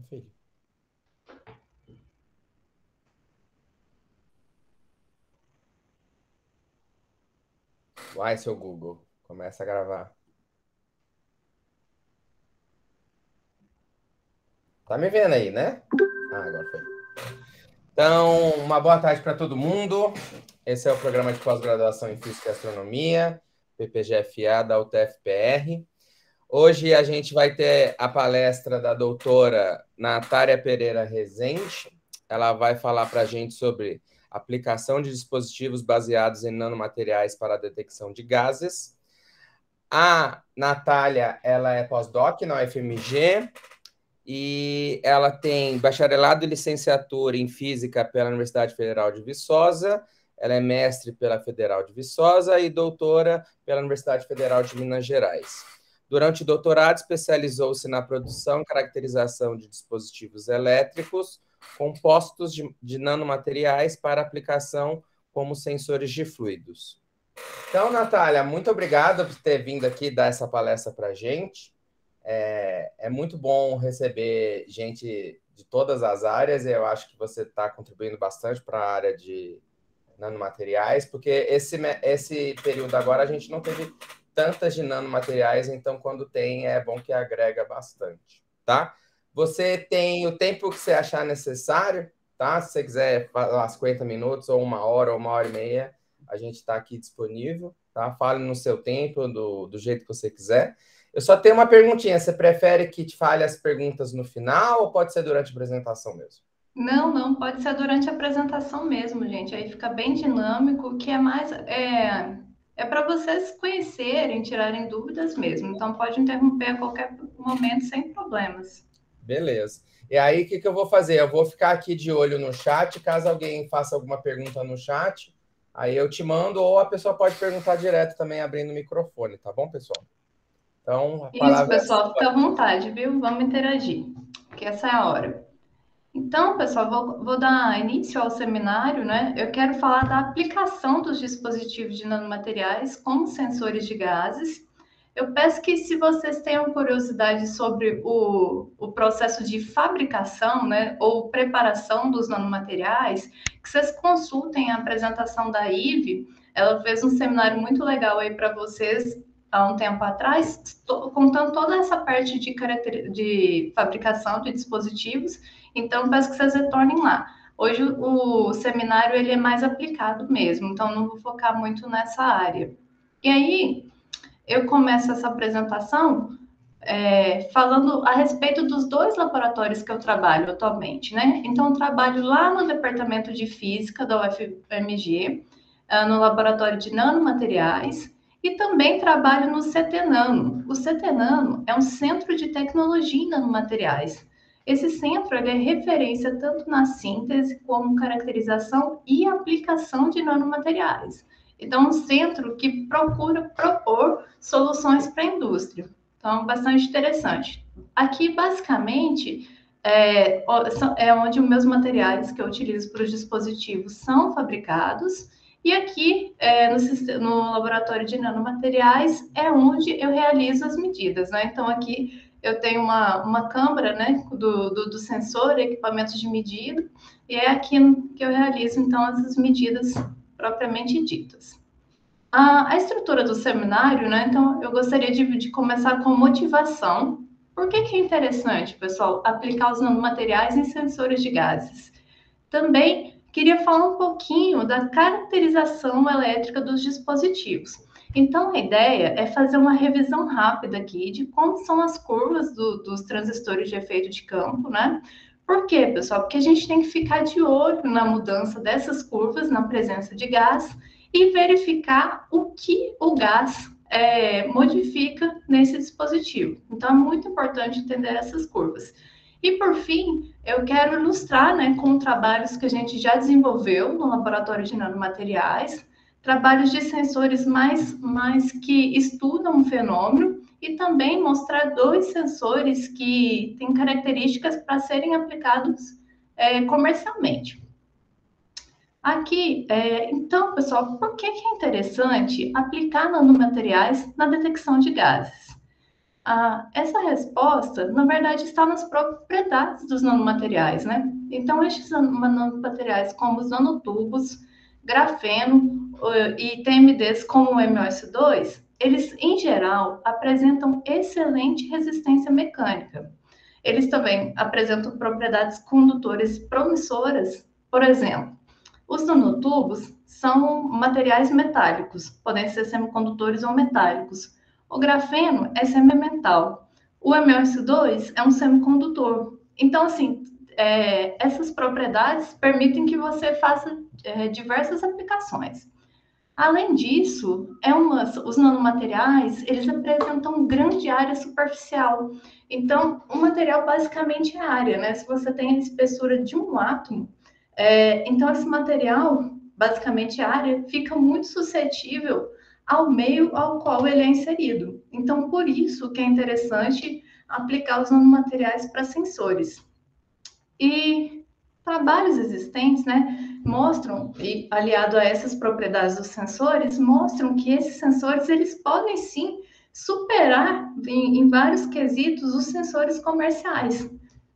filho. Vai, seu Google. Começa a gravar. Tá me vendo aí, né? Ah, agora foi. Então, uma boa tarde para todo mundo. Esse é o programa de pós-graduação em Física e Astronomia, PPGFA da UTF-PR. Hoje a gente vai ter a palestra da doutora Natália Pereira Rezende. Ela vai falar para a gente sobre aplicação de dispositivos baseados em nanomateriais para a detecção de gases. A Natália, ela é pós-doc na UFMG e ela tem bacharelado e licenciatura em Física pela Universidade Federal de Viçosa, ela é mestre pela Federal de Viçosa e doutora pela Universidade Federal de Minas Gerais. Durante o doutorado, especializou-se na produção e caracterização de dispositivos elétricos compostos de nanomateriais para aplicação como sensores de fluidos. Então, Natália, muito obrigado por ter vindo aqui dar essa palestra para a gente. É muito bom receber gente de todas as áreas e eu acho que você está contribuindo bastante para a área de nanomateriais, porque esse período agora a gente não teve tantas de nanomateriais, então quando tem é bom que agrega bastante, tá? Você tem o tempo que você achar necessário, tá? Se você quiser falar 50 minutos, ou 1 hora, ou 1 hora e meia, a gente está aqui disponível, tá? Fale no seu tempo, do jeito que você quiser. Eu só tenho uma perguntinha. Você prefere que te fale as perguntas no final ou pode ser durante a apresentação mesmo? Não, não, pode ser durante a apresentação mesmo, gente. Aí fica bem dinâmico, o que é mais é para vocês conhecerem, tirarem dúvidas mesmo. Então pode interromper a qualquer momento sem problemas. Beleza. E aí, o que eu vou fazer? Eu vou ficar aqui de olho no chat. Caso alguém faça alguma pergunta no chat, aí eu te mando, ou a pessoa pode perguntar direto também, abrindo o microfone, tá bom, pessoal? Então, a Isso, palavra é pessoal, sua. fica à vontade, viu? Vamos interagir, que essa é a hora. Então, pessoal, vou dar início ao seminário, né? Eu quero falar da aplicação dos dispositivos de nanomateriais como sensores de gases. Eu peço que, se vocês tenham curiosidade sobre o processo de fabricação, né, ou preparação dos nanomateriais, que vocês consultem a apresentação da Ive. Ela fez um seminário muito legal aí para vocês há um tempo atrás, contando toda essa parte de fabricação de dispositivos. Então, peço que vocês retornem lá. Hoje o seminário ele é mais aplicado mesmo, então não vou focar muito nessa área. E aí, eu começo essa apresentação falando a respeito dos dois laboratórios que eu trabalho atualmente, né? Então, eu trabalho lá no Departamento de Física da UFMG, no Laboratório de Nanomateriais, e também trabalho no CTNano. O CTNano é um centro de tecnologia em nanomateriais. Esse centro é referência tanto na síntese como caracterização e aplicação de nanomateriais. Então, é um centro que procura propor soluções para a indústria. Então, bastante interessante. Aqui, basicamente, é onde os meus materiais que eu utilizo para os dispositivos são fabricados. E aqui, no laboratório de nanomateriais, é onde eu realizo as medidas, né? Então, aqui eu tenho uma câmara, né, do sensor, equipamentos de medida, e é aqui que eu realizo, então, essas medidas propriamente ditas. A estrutura do seminário, né? Então, eu gostaria de começar com motivação. Por que é interessante, pessoal, aplicar os nanomateriais em sensores de gases? Também queria falar um pouquinho da caracterização elétrica dos dispositivos. Então, a ideia é fazer uma revisão rápida aqui de como são as curvas dos transistores de efeito de campo, né? Por quê, pessoal? Porque a gente tem que ficar de olho na mudança dessas curvas na presença de gás e verificar o que o gás modifica nesse dispositivo. Então, é muito importante entender essas curvas. E, por fim, eu quero ilustrar, né, com trabalhos que a gente já desenvolveu no laboratório de nanomateriais, trabalhos de sensores mais que estudam o fenômeno e também mostrar dois sensores que têm características para serem aplicados comercialmente. Aqui, então, pessoal, por que é interessante aplicar nanomateriais na detecção de gases? Essa resposta, na verdade, está nas propriedades dos nanomateriais, né? Então, estes nanomateriais, como os nanotubos, grafeno e TMDs como o MOS2, eles, em geral, apresentam excelente resistência mecânica. Eles também apresentam propriedades condutores promissoras. Por exemplo, os nanotubos são materiais metálicos, podem ser semicondutores ou metálicos. O grafeno é semimetal. O MOS2 é um semicondutor. Então, assim, essas propriedades permitem que você faça diversas aplicações. Além disso, os nanomateriais, eles apresentam grande área superficial. Então, o material basicamente é área, né? Se você tem a espessura de um átomo, então esse material, basicamente a área, fica muito suscetível ao meio ao qual ele é inserido. Então, por isso que é interessante aplicar os nanomateriais para sensores. E trabalhos existentes, né, mostram, e aliado a essas propriedades dos sensores, mostram que esses sensores, eles podem sim superar em vários quesitos os sensores comerciais.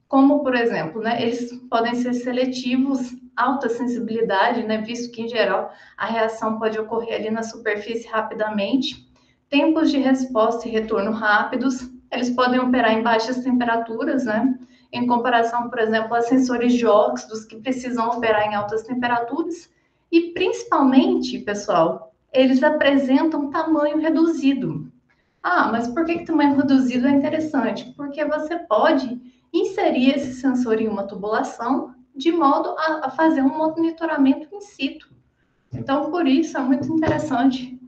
Como, por exemplo, né, eles podem ser seletivos, alta sensibilidade, né, visto que, em geral, a reação pode ocorrer ali na superfície rapidamente, tempos de resposta e retorno rápidos, eles podem operar em baixas temperaturas, né, em comparação, por exemplo, a sensores de óxidos que precisam operar em altas temperaturas, e, principalmente, pessoal, eles apresentam tamanho reduzido. Mas por que tamanho reduzido é interessante? Porque você pode inserir esse sensor em uma tubulação de modo a fazer um monitoramento in situ. Então, por isso, é muito interessante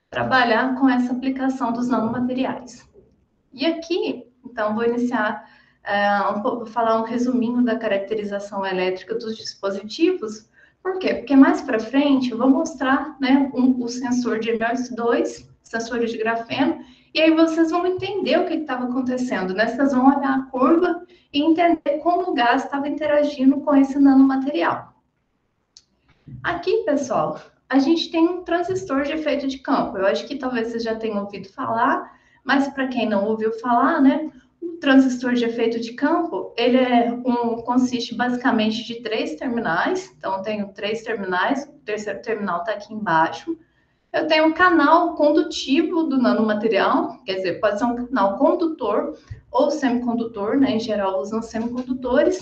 trabalhar com essa aplicação dos nanomateriais. E aqui, então, vou iniciar vou falar um resuminho da caracterização elétrica dos dispositivos. Por quê? Porque mais para frente eu vou mostrar, né, o sensor de MOS2, sensores de grafeno, e aí vocês vão entender o que estava acontecendo, né? Vocês vão olhar a curva e entender como o gás estava interagindo com esse nanomaterial. Aqui, pessoal, a gente tem um transistor de efeito de campo. Eu acho que talvez vocês já tenham ouvido falar, mas para quem não ouviu falar, né? O transistor de efeito de campo, ele consiste basicamente de 3 terminais. Então, eu tenho 3 terminais, o terceiro terminal está aqui embaixo. Eu tenho um canal condutivo do nanomaterial, quer dizer, pode ser um canal condutor ou semicondutor, né? Em geral, usam semicondutores.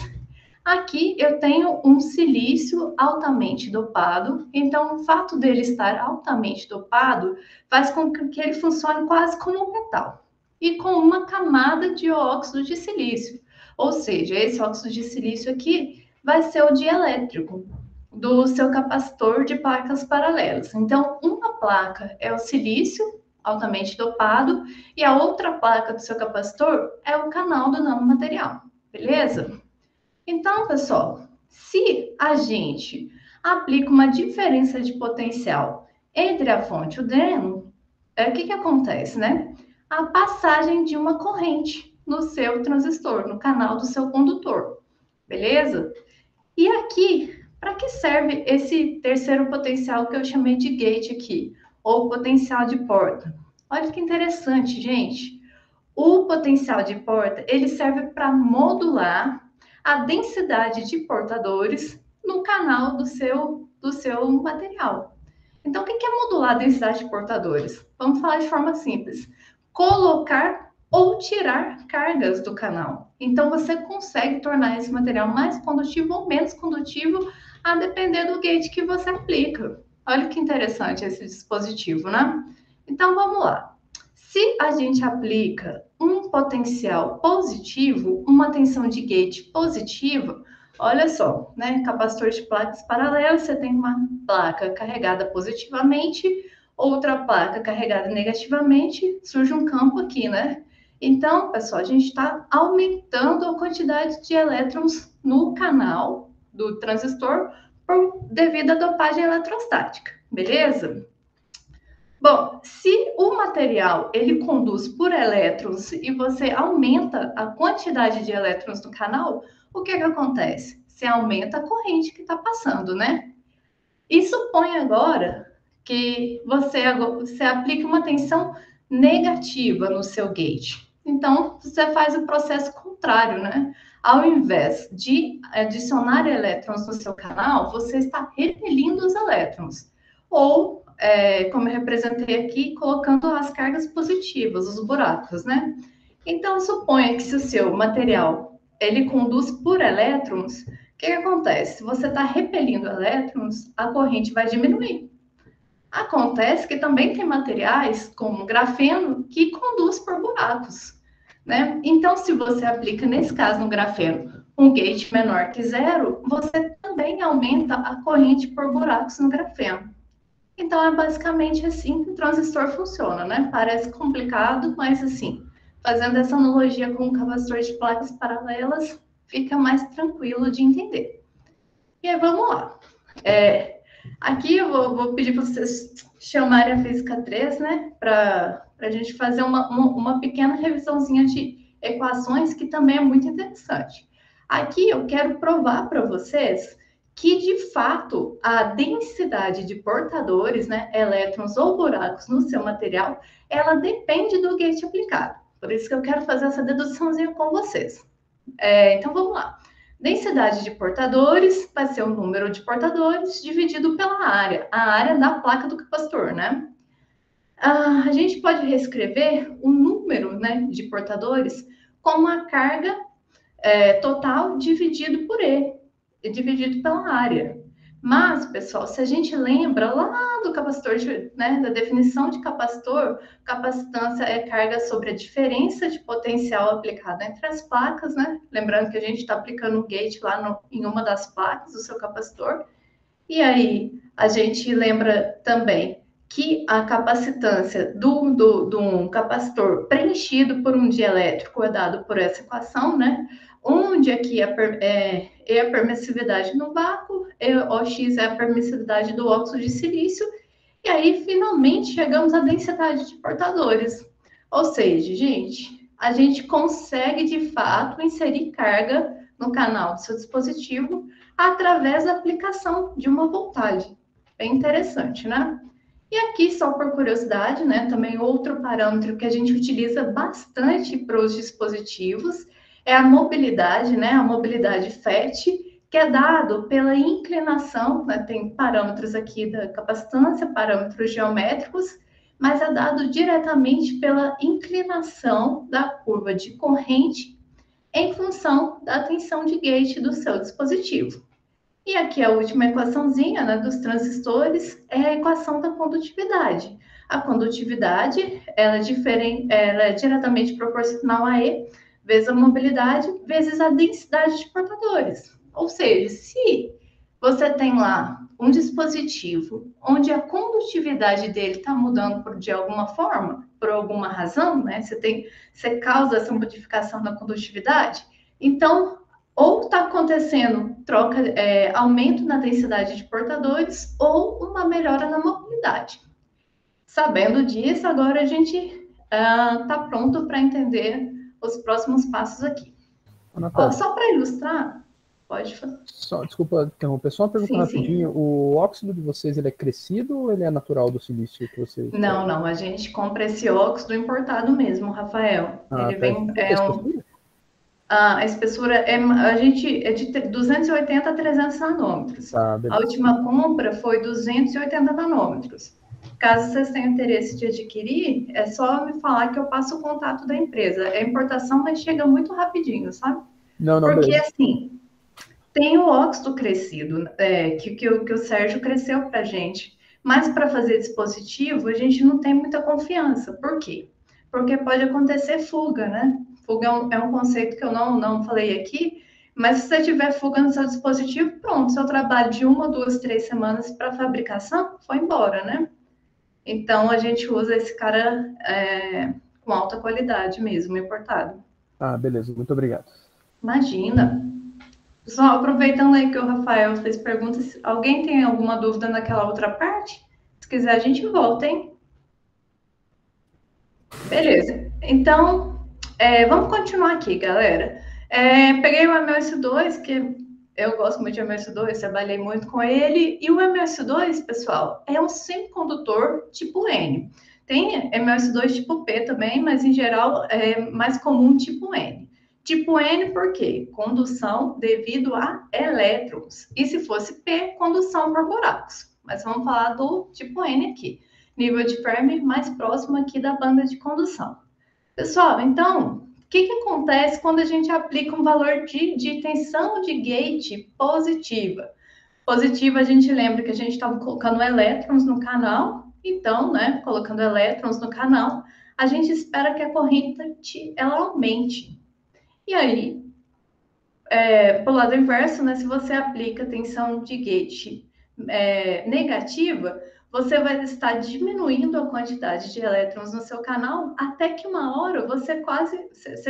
Aqui eu tenho um silício altamente dopado, então o fato dele estar altamente dopado faz com que ele funcione quase como um metal e com uma camada de óxido de silício. Ou seja, esse óxido de silício aqui vai ser o dielétrico do seu capacitor de placas paralelas. Então, uma placa é o silício altamente dopado e a outra placa do seu capacitor é o canal do nanomaterial, beleza? Então, pessoal, se a gente aplica uma diferença de potencial entre a fonte e o dreno, o que acontece, né? A passagem de uma corrente no seu transistor, no canal do seu condutor, beleza? E aqui, para que serve esse terceiro potencial que eu chamei de gate aqui, ou potencial de porta? Olha que interessante, gente. O potencial de porta, ele serve para modular a densidade de portadores no canal do seu material. Então, o que é modular a densidade de portadores? Vamos falar de forma simples. Colocar ou tirar cargas do canal. Então, você consegue tornar esse material mais condutivo ou menos condutivo, a depender do gate que você aplica. Olha que interessante esse dispositivo, né? Então, vamos lá. Se a gente aplica um potencial positivo, uma tensão de gate positiva, olha só, né? Capacitor de placas paralelas, você tem uma placa carregada positivamente, outra placa carregada negativamente, surge um campo aqui, né? Então, pessoal, a gente está aumentando a quantidade de elétrons no canal do transistor devido à dopagem eletrostática, beleza? Bom, se o material ele conduz por elétrons e você aumenta a quantidade de elétrons no canal, o que acontece? Você aumenta a corrente que está passando, né? E supõe agora que você aplica uma tensão negativa no seu gate. Então, você faz o processo contrário, né? Ao invés de adicionar elétrons no seu canal, você está repelindo os elétrons. Ou, como eu representei aqui, colocando as cargas positivas, os buracos, né? Então, suponha que se o seu material ele conduz por elétrons, o que acontece? Se você está repelindo elétrons, a corrente vai diminuir. Acontece que também tem materiais, como grafeno, que conduz por buracos, né? Então, se você aplica, nesse caso, no grafeno, um gate menor que zero, você também aumenta a corrente por buracos no grafeno. Então, é basicamente assim que o transistor funciona, né? Parece complicado, mas assim, fazendo essa analogia com o capacitor de placas paralelas, fica mais tranquilo de entender. E aí, vamos lá. Aqui eu vou pedir para vocês chamarem a física 3, né? Para a gente fazer uma pequena revisãozinha de equações que também é muito interessante. Aqui eu quero provar para vocês que, de fato, a densidade de portadores, né, elétrons ou buracos no seu material, ela depende do gate aplicado. Por isso que eu quero fazer essa deduçãozinha com vocês. Então, vamos lá. Densidade de portadores vai ser o número de portadores dividido pela área, a área da placa do capacitor, né? A gente pode reescrever o número, né, de portadores como a carga total dividido por E, dividido pela área. Mas, pessoal, se a gente lembra lá do capacitor, né, da definição de capacitor, capacitância é carga sobre a diferença de potencial aplicada entre as placas, né? Lembrando que a gente está aplicando um gate lá em uma das placas do seu capacitor. E aí, a gente lembra também que a capacitância de um capacitor preenchido por um dielétrico é dado por essa equação, né? Onde aqui é a permissividade no vácuo, OX é a permissividade do óxido de silício, e aí finalmente chegamos à densidade de portadores. Ou seja, gente, a gente consegue de fato inserir carga no canal do seu dispositivo através da aplicação de uma voltagem. Bem interessante, né? E aqui, só por curiosidade, né, também outro parâmetro que a gente utiliza bastante para os dispositivos é a mobilidade, né, a mobilidade FET, que é dado pela inclinação, né, tem parâmetros aqui da capacitância, parâmetros geométricos, mas é dado diretamente pela inclinação da curva de corrente em função da tensão de gate do seu dispositivo. E aqui a última equaçãozinha, né, dos transistores é a equação da condutividade. A condutividade ela é diretamente proporcional a E vezes a mobilidade vezes a densidade de portadores. Ou seja, se você tem lá um dispositivo onde a condutividade dele está mudando de alguma forma, por alguma razão, né? Você causa essa modificação na condutividade, então ou está acontecendo aumento na densidade de portadores ou uma melhora na mobilidade. Sabendo disso, agora a gente está pronto para entender os próximos passos aqui. Só para ilustrar, pode fazer. Desculpa interromper, só uma pergunta rapidinho. Sim. O óxido de vocês ele é crescido ou ele é natural do silício que vocês... Não, a gente compra esse óxido importado mesmo, Rafael. Ele vem... A espessura é de 280 a 300 nanômetros. A última compra foi 280 nanômetros. Caso vocês tenham interesse de adquirir, é só me falar que eu passo o contato da empresa. É importação, mas chega muito rapidinho, sabe? Porque, assim, tem o óxido crescido, que o Sérgio cresceu para a gente. Mas para fazer dispositivo, a gente não tem muita confiança. Por quê? Porque pode acontecer fuga, né? Fuga é um conceito que eu não falei aqui, mas se você tiver fuga no seu dispositivo, pronto, seu trabalho de 1, 2, 3 semanas para fabricação foi embora, né? Então, a gente usa esse cara com alta qualidade mesmo, importado. Beleza, muito obrigado. Imagina. Só aproveitando aí que o Rafael fez perguntas, alguém tem alguma dúvida naquela outra parte? Se quiser, a gente volta, hein? Beleza. Então... vamos continuar aqui, galera. Peguei o MS2, que eu gosto muito de MS2, trabalhei muito com ele. E o MS2, pessoal, é um semicondutor tipo N. Tem MOS2 tipo P também, mas em geral é mais comum tipo N. Tipo N por quê? Condução devido a elétrons. E se fosse P, condução por buracos. Mas vamos falar do tipo N aqui. Nível de Fermi mais próximo aqui da banda de condução. Pessoal, então, o que acontece quando a gente aplica um valor de tensão de gate positiva? Positiva, a gente lembra que a gente estava colocando elétrons no canal. Então, né, colocando elétrons no canal, a gente espera que a corrente ela aumente. E aí, pelo lado inverso, né, se você aplica tensão de gate negativa, você vai estar diminuindo a quantidade de elétrons no seu canal até que uma hora você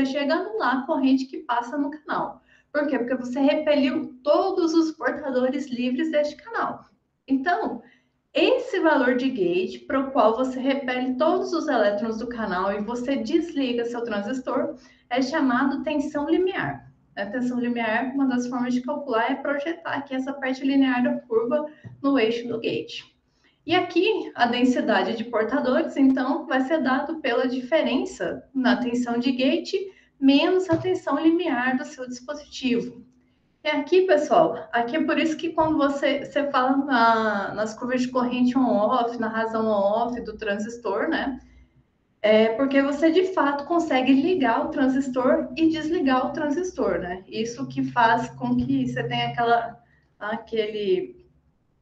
chega a anular a corrente que passa no canal. Por quê? Porque você repeliu todos os portadores livres deste canal. Então, esse valor de gate, para o qual você repele todos os elétrons do canal e você desliga seu transistor, é chamado tensão limiar. A tensão limiar, uma das formas de calcular é projetar aqui essa parte linear da curva no eixo do gate. E aqui, a densidade de portadores, então, vai ser dado pela diferença na tensão de gate menos a tensão limiar do seu dispositivo. E aqui, pessoal, aqui é por isso que quando você fala nas curvas de corrente on-off, na razão on-off do transistor, né? É porque você, de fato, consegue ligar o transistor e desligar o transistor, né? Isso que faz com que você tenha aquele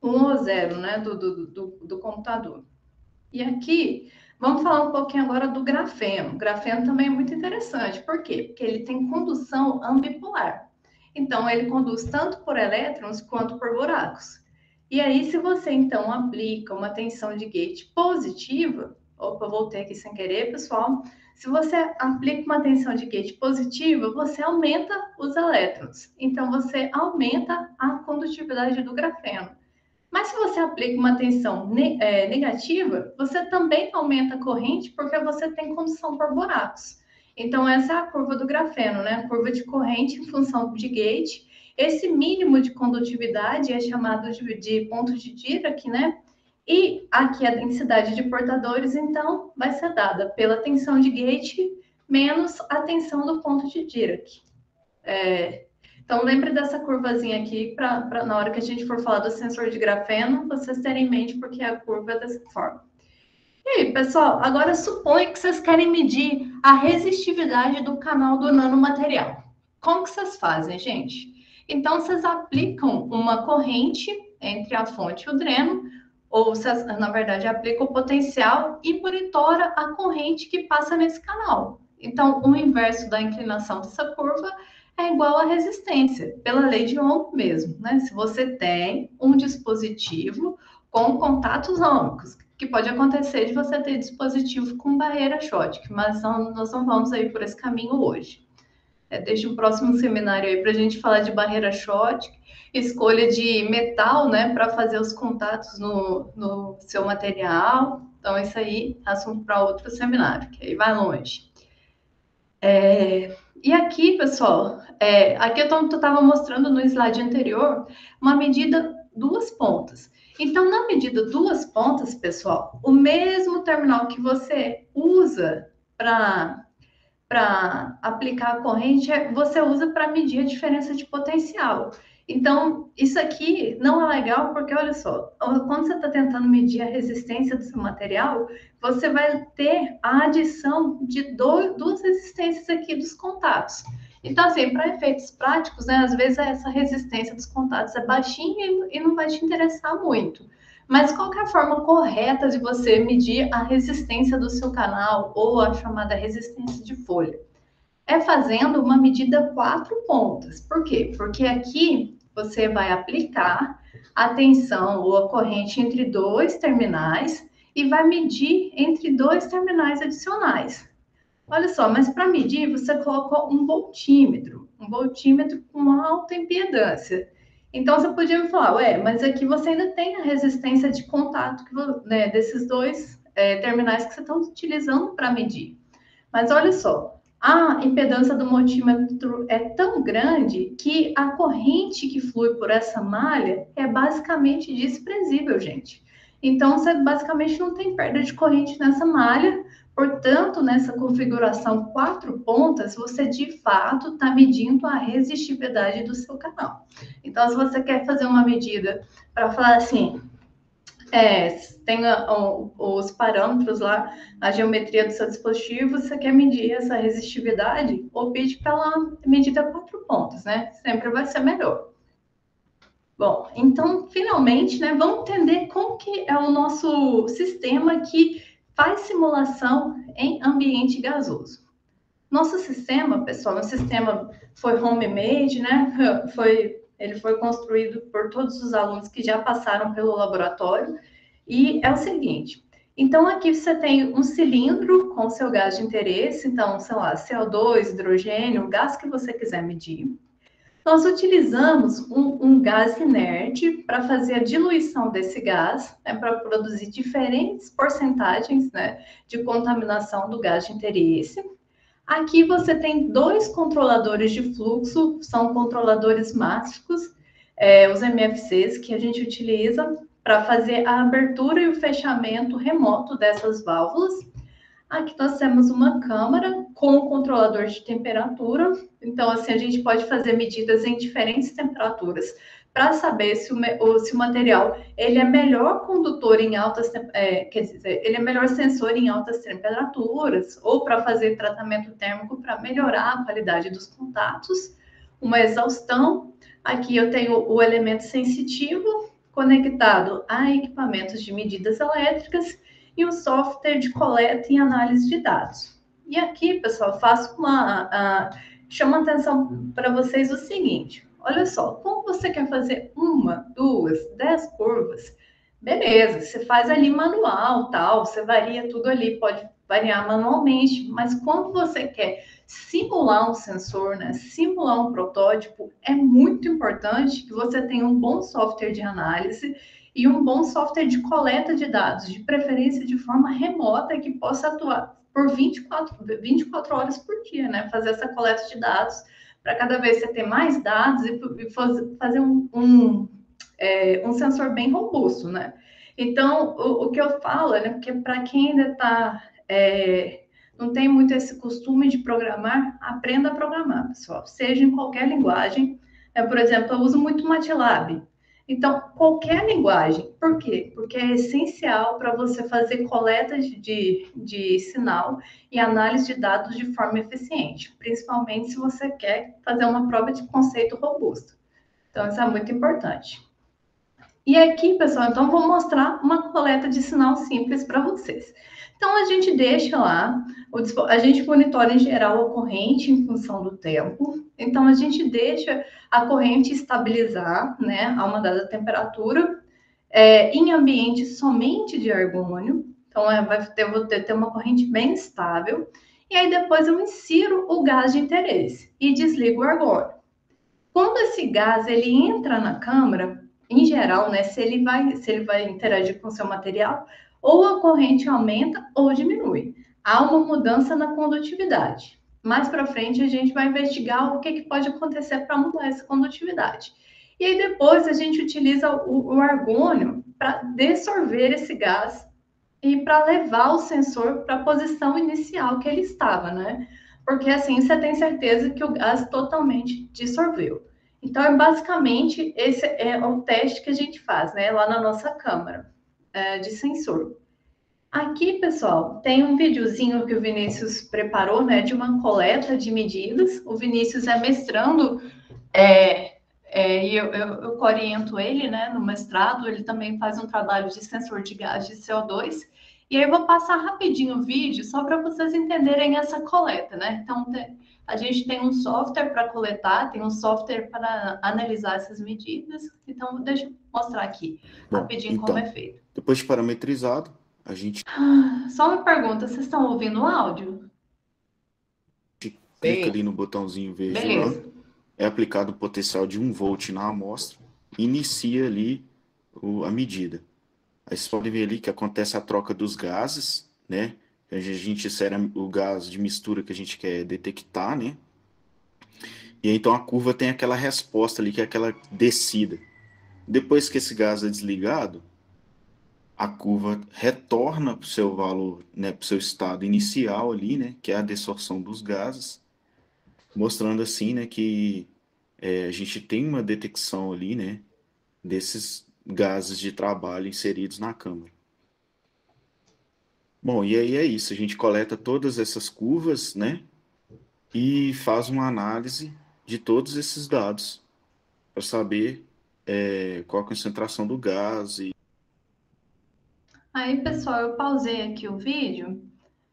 1 ou 0, né, do computador. E aqui, vamos falar um pouquinho agora do grafeno. O grafeno também é muito interessante. Por quê? Porque ele tem condução ambipolar. Então, ele conduz tanto por elétrons quanto por buracos. E aí, se você, então, aplica uma tensão de gate positiva... Opa, voltei aqui sem querer, pessoal. Se você aplica uma tensão de gate positiva, você aumenta os elétrons. Então, você aumenta a condutividade do grafeno. Mas se você aplica uma tensão negativa, você também aumenta a corrente porque você tem condução por buracos. Então, essa é a curva do grafeno, né? A curva de corrente em função de gate. Esse mínimo de condutividade é chamado de ponto de Dirac, né? E aqui a densidade de portadores, então, vai ser dada pela tensão de gate menos a tensão do ponto de Dirac. Então, lembre dessa curvazinha aqui, para na hora que a gente for falar do sensor de grafeno, vocês terem em mente porque a curva é dessa forma. E aí, pessoal, agora suponha que vocês querem medir a resistividade do canal do nanomaterial. Como que vocês fazem, gente? Então, vocês aplicam uma corrente entre a fonte e o dreno, ou vocês, na verdade, aplicam o potencial e monitora a corrente que passa nesse canal. Então, o inverso da inclinação dessa curva é igual à resistência, pela lei de Ohm mesmo, né? Se você tem um dispositivo com contatos ômicos, que pode acontecer de você ter dispositivo com barreira Schottky, mas nós não vamos aí por esse caminho hoje. Deixa o próximo seminário aí para a gente falar de barreira Schottky, escolha de metal, né, para fazer os contatos no seu material. Então, isso aí é assunto para outro seminário, que aí vai longe. E aqui, pessoal, aqui eu estava mostrando no slide anterior uma medida duas pontas. Então, na medida duas pontas, pessoal, o mesmo terminal que você usa para aplicar a corrente, você usa para medir a diferença de potencial. Então, isso aqui não é legal porque, olha só, quando você está tentando medir a resistência do seu material, você vai ter a adição de duas resistências aqui dos contatos. Então, assim, para efeitos práticos, né, às vezes essa resistência dos contatos é baixinha e não vai te interessar muito. Mas qual que é a forma correta de você medir a resistência do seu canal ou a chamada resistência de folha? É fazendo uma medida 4 pontas. Por quê? Porque aqui você vai aplicar a tensão ou a corrente entre dois terminais e vai medir entre dois terminais adicionais. Olha só, mas para medir você colocou um voltímetro com alta impedância. Então, você podia me falar, mas aqui você ainda tem a resistência de contato né, desses dois terminais que você está utilizando para medir. Mas olha só, a impedância do multímetro é tão grande que a corrente que flui por essa malha é basicamente desprezível, gente. Então, você basicamente não tem perda de corrente nessa malha. Portanto, nessa configuração 4 pontas, você de fato está medindo a resistividade do seu canal. Então, se você quer fazer uma medida para falar assim, tem os parâmetros lá, a geometria do seu dispositivo, você quer medir essa resistividade, ou pede para ela medir a 4 pontos, né? Sempre vai ser melhor. Bom, então, finalmente, né, vamos entender como que é o nosso sistema que faz simulação em ambiente gasoso. Nosso sistema, pessoal, o sistema foi homemade, né? Ele foi construído por todos os alunos que já passaram pelo laboratório. E é o seguinte, então aqui você tem um cilindro com seu gás de interesse, então, sei lá, CO2, hidrogênio, o gás que você quiser medir. Nós utilizamos um gás inerte para fazer a diluição desse gás, né, para produzir diferentes porcentagens, né, de contaminação do gás de interesse. Aqui você tem 2 controladores de fluxo, são controladores mágicos, os MFCs, que a gente utiliza para fazer a abertura e o fechamento remoto dessas válvulas. Aqui nós temos uma câmara com um controlador de temperatura. Então, assim, a gente pode fazer medidas em diferentes temperaturas para saber se o material ele é melhor condutor em altas, quer dizer, ele é melhor sensor em altas temperaturas, ou para fazer tratamento térmico para melhorar a qualidade dos contatos. Uma exaustão. Aqui eu tenho o elemento sensitivo conectado a equipamentos de medidas elétricas e um software de coleta e análise de dados. E aqui, pessoal, chamo a atenção para vocês o seguinte, olha só, como você quer fazer 1, 2, 10 curvas, beleza, você faz ali manual, tal, você varia tudo ali, pode variar manualmente, mas quando você quer simular um sensor, né, simular um protótipo, é muito importante que você tenha um bom software de análise e um bom software de coleta de dados, de preferência de forma remota, que possa atuar por 24 horas por dia, né? Fazer essa coleta de dados, para cada vez você ter mais dados e fazer um sensor bem robusto, né? Então, o que eu falo, né? Porque para quem ainda não tem muito esse costume de programar, aprenda a programar, pessoal. Seja em qualquer linguagem. Por exemplo, eu uso muito MATLAB. Então, qualquer linguagem. Por quê? Porque é essencial para você fazer coleta de sinal e análise de dados de forma eficiente, principalmente se você quer fazer uma prova de conceito robusta. Então, isso é muito importante. E aqui, pessoal, então vou mostrar uma coleta de sinal simples para vocês. Então, a gente deixa lá, a gente monitora em geral a corrente em função do tempo. Então, a gente deixa a corrente estabilizar, né, a uma dada temperatura, em ambiente somente de argônio. Então, eu vou ter uma corrente bem estável. E aí, depois eu insiro o gás de interesse e desligo o argônio. Quando esse gás ele entra na câmara, em geral, né, se ele vai interagir com o seu material, ou a corrente aumenta ou diminui. Há uma mudança na condutividade. Mais para frente, a gente vai investigar o que pode acontecer para mudar essa condutividade. E aí, depois, a gente utiliza o argônio para dissolver esse gás e para levar o sensor para a posição inicial que ele estava, né? Porque assim você tem certeza que o gás totalmente dissolveu. Então, basicamente, esse é o teste que a gente faz, né? Lá na nossa câmara de sensor. Aqui, pessoal, tem um videozinho que o Vinícius preparou, né? De uma coleta de medidas. O Vinícius é mestrando, e eu oriento ele, né? No mestrado, ele também faz um trabalho de sensor de gás de CO2. E aí eu vou passar rapidinho o vídeo só para vocês entenderem essa coleta, né? Então, a gente tem um software para coletar, tem um software para analisar essas medidas. Então, deixa eu mostrar aqui rapidinho como é feito. Depois de parametrizado, a gente... Só uma pergunta, vocês estão ouvindo o áudio? Clica ali no botãozinho verde lá, é aplicado um potencial de 1 volt na amostra, inicia ali a medida. Aí vocês podem ver ali que acontece a troca dos gases, né? A gente insere o gás de mistura que a gente quer detectar, né? E aí, então a curva tem aquela resposta ali, que é aquela descida. Depois que esse gás é desligado, a curva retorna para o seu valor, né, para o seu estado inicial ali, né, que é a desorção dos gases, mostrando assim, né, que a gente tem uma detecção ali, né, desses gases de trabalho inseridos na câmara. Bom, e aí é isso, a gente coleta todas essas curvas, né, e faz uma análise de todos esses dados para saber qual a concentração do gás. Aí, pessoal, eu pausei aqui o vídeo,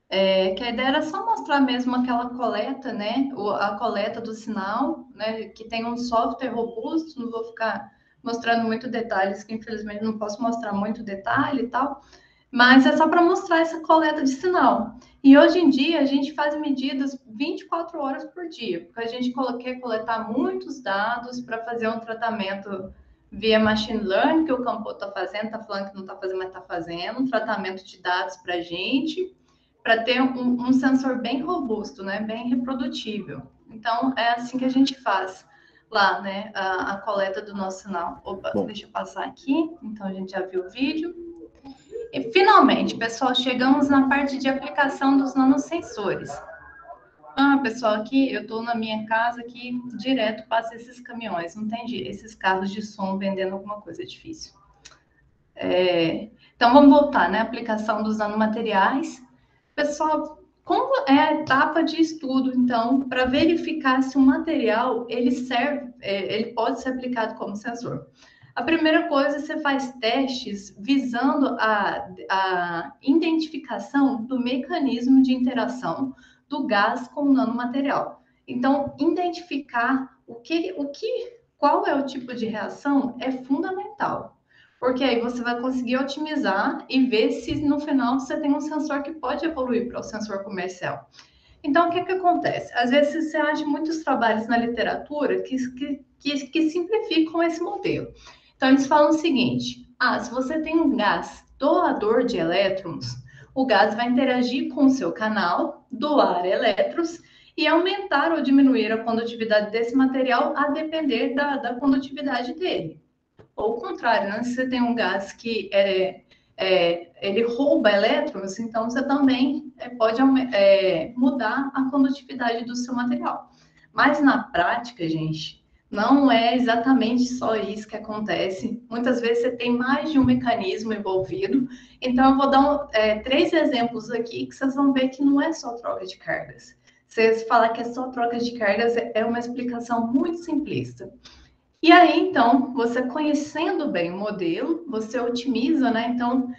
que a ideia era só mostrar mesmo aquela coleta, né? A coleta do sinal, né? Que tem um software robusto, não vou ficar mostrando muito detalhes, que infelizmente não posso mostrar muito detalhe e tal, mas é só para mostrar essa coleta de sinal. E hoje em dia a gente faz medidas 24 horas por dia, porque a gente quer coletar muitos dados para fazer um tratamento via machine learning, que o Campo está fazendo, está falando que não está fazendo, mas está fazendo, um tratamento de dados para a gente, para ter um sensor bem robusto, né, bem reprodutível. Então, é assim que a gente faz lá, né, a coleta do nosso sinal. Opa, Bom, deixa eu passar aqui. Então, a gente já viu o vídeo. E, finalmente, pessoal, chegamos na parte de aplicação dos nanosensores. Pessoal, aqui eu estou na minha casa, aqui direto passa esses caminhões, não tem jeito, esses carros de som vendendo alguma coisa, é difícil. Então, vamos voltar, né? Aplicação dos nanomateriais. Pessoal, como é a etapa de estudo, então, para verificar se um material ele serve, ele pode ser aplicado como sensor? A primeira coisa, você faz testes visando a identificação do mecanismo de interação do gás com o nanomaterial. Então, identificar qual é o tipo de reação é fundamental, porque aí você vai conseguir otimizar e ver se no final você tem um sensor que pode evoluir para o sensor comercial. Então, o que acontece? Às vezes você acha muitos trabalhos na literatura que simplificam esse modelo. Então, eles falam o seguinte: se você tem um gás doador de elétrons, o gás vai interagir com o seu canal, doar elétrons e aumentar ou diminuir a condutividade desse material a depender da condutividade dele. Ou o contrário, né? Se você tem um gás que ele rouba elétrons, então você também pode mudar a condutividade do seu material. Mas na prática, gente, não é exatamente só isso que acontece. Muitas vezes você tem mais de um mecanismo envolvido. Então, eu vou dar 3 exemplos aqui que vocês vão ver que não é só troca de cargas. Você falar que é só troca de cargas é uma explicação muito simplista. E aí, então, você conhecendo bem o modelo, você otimiza, né? Então,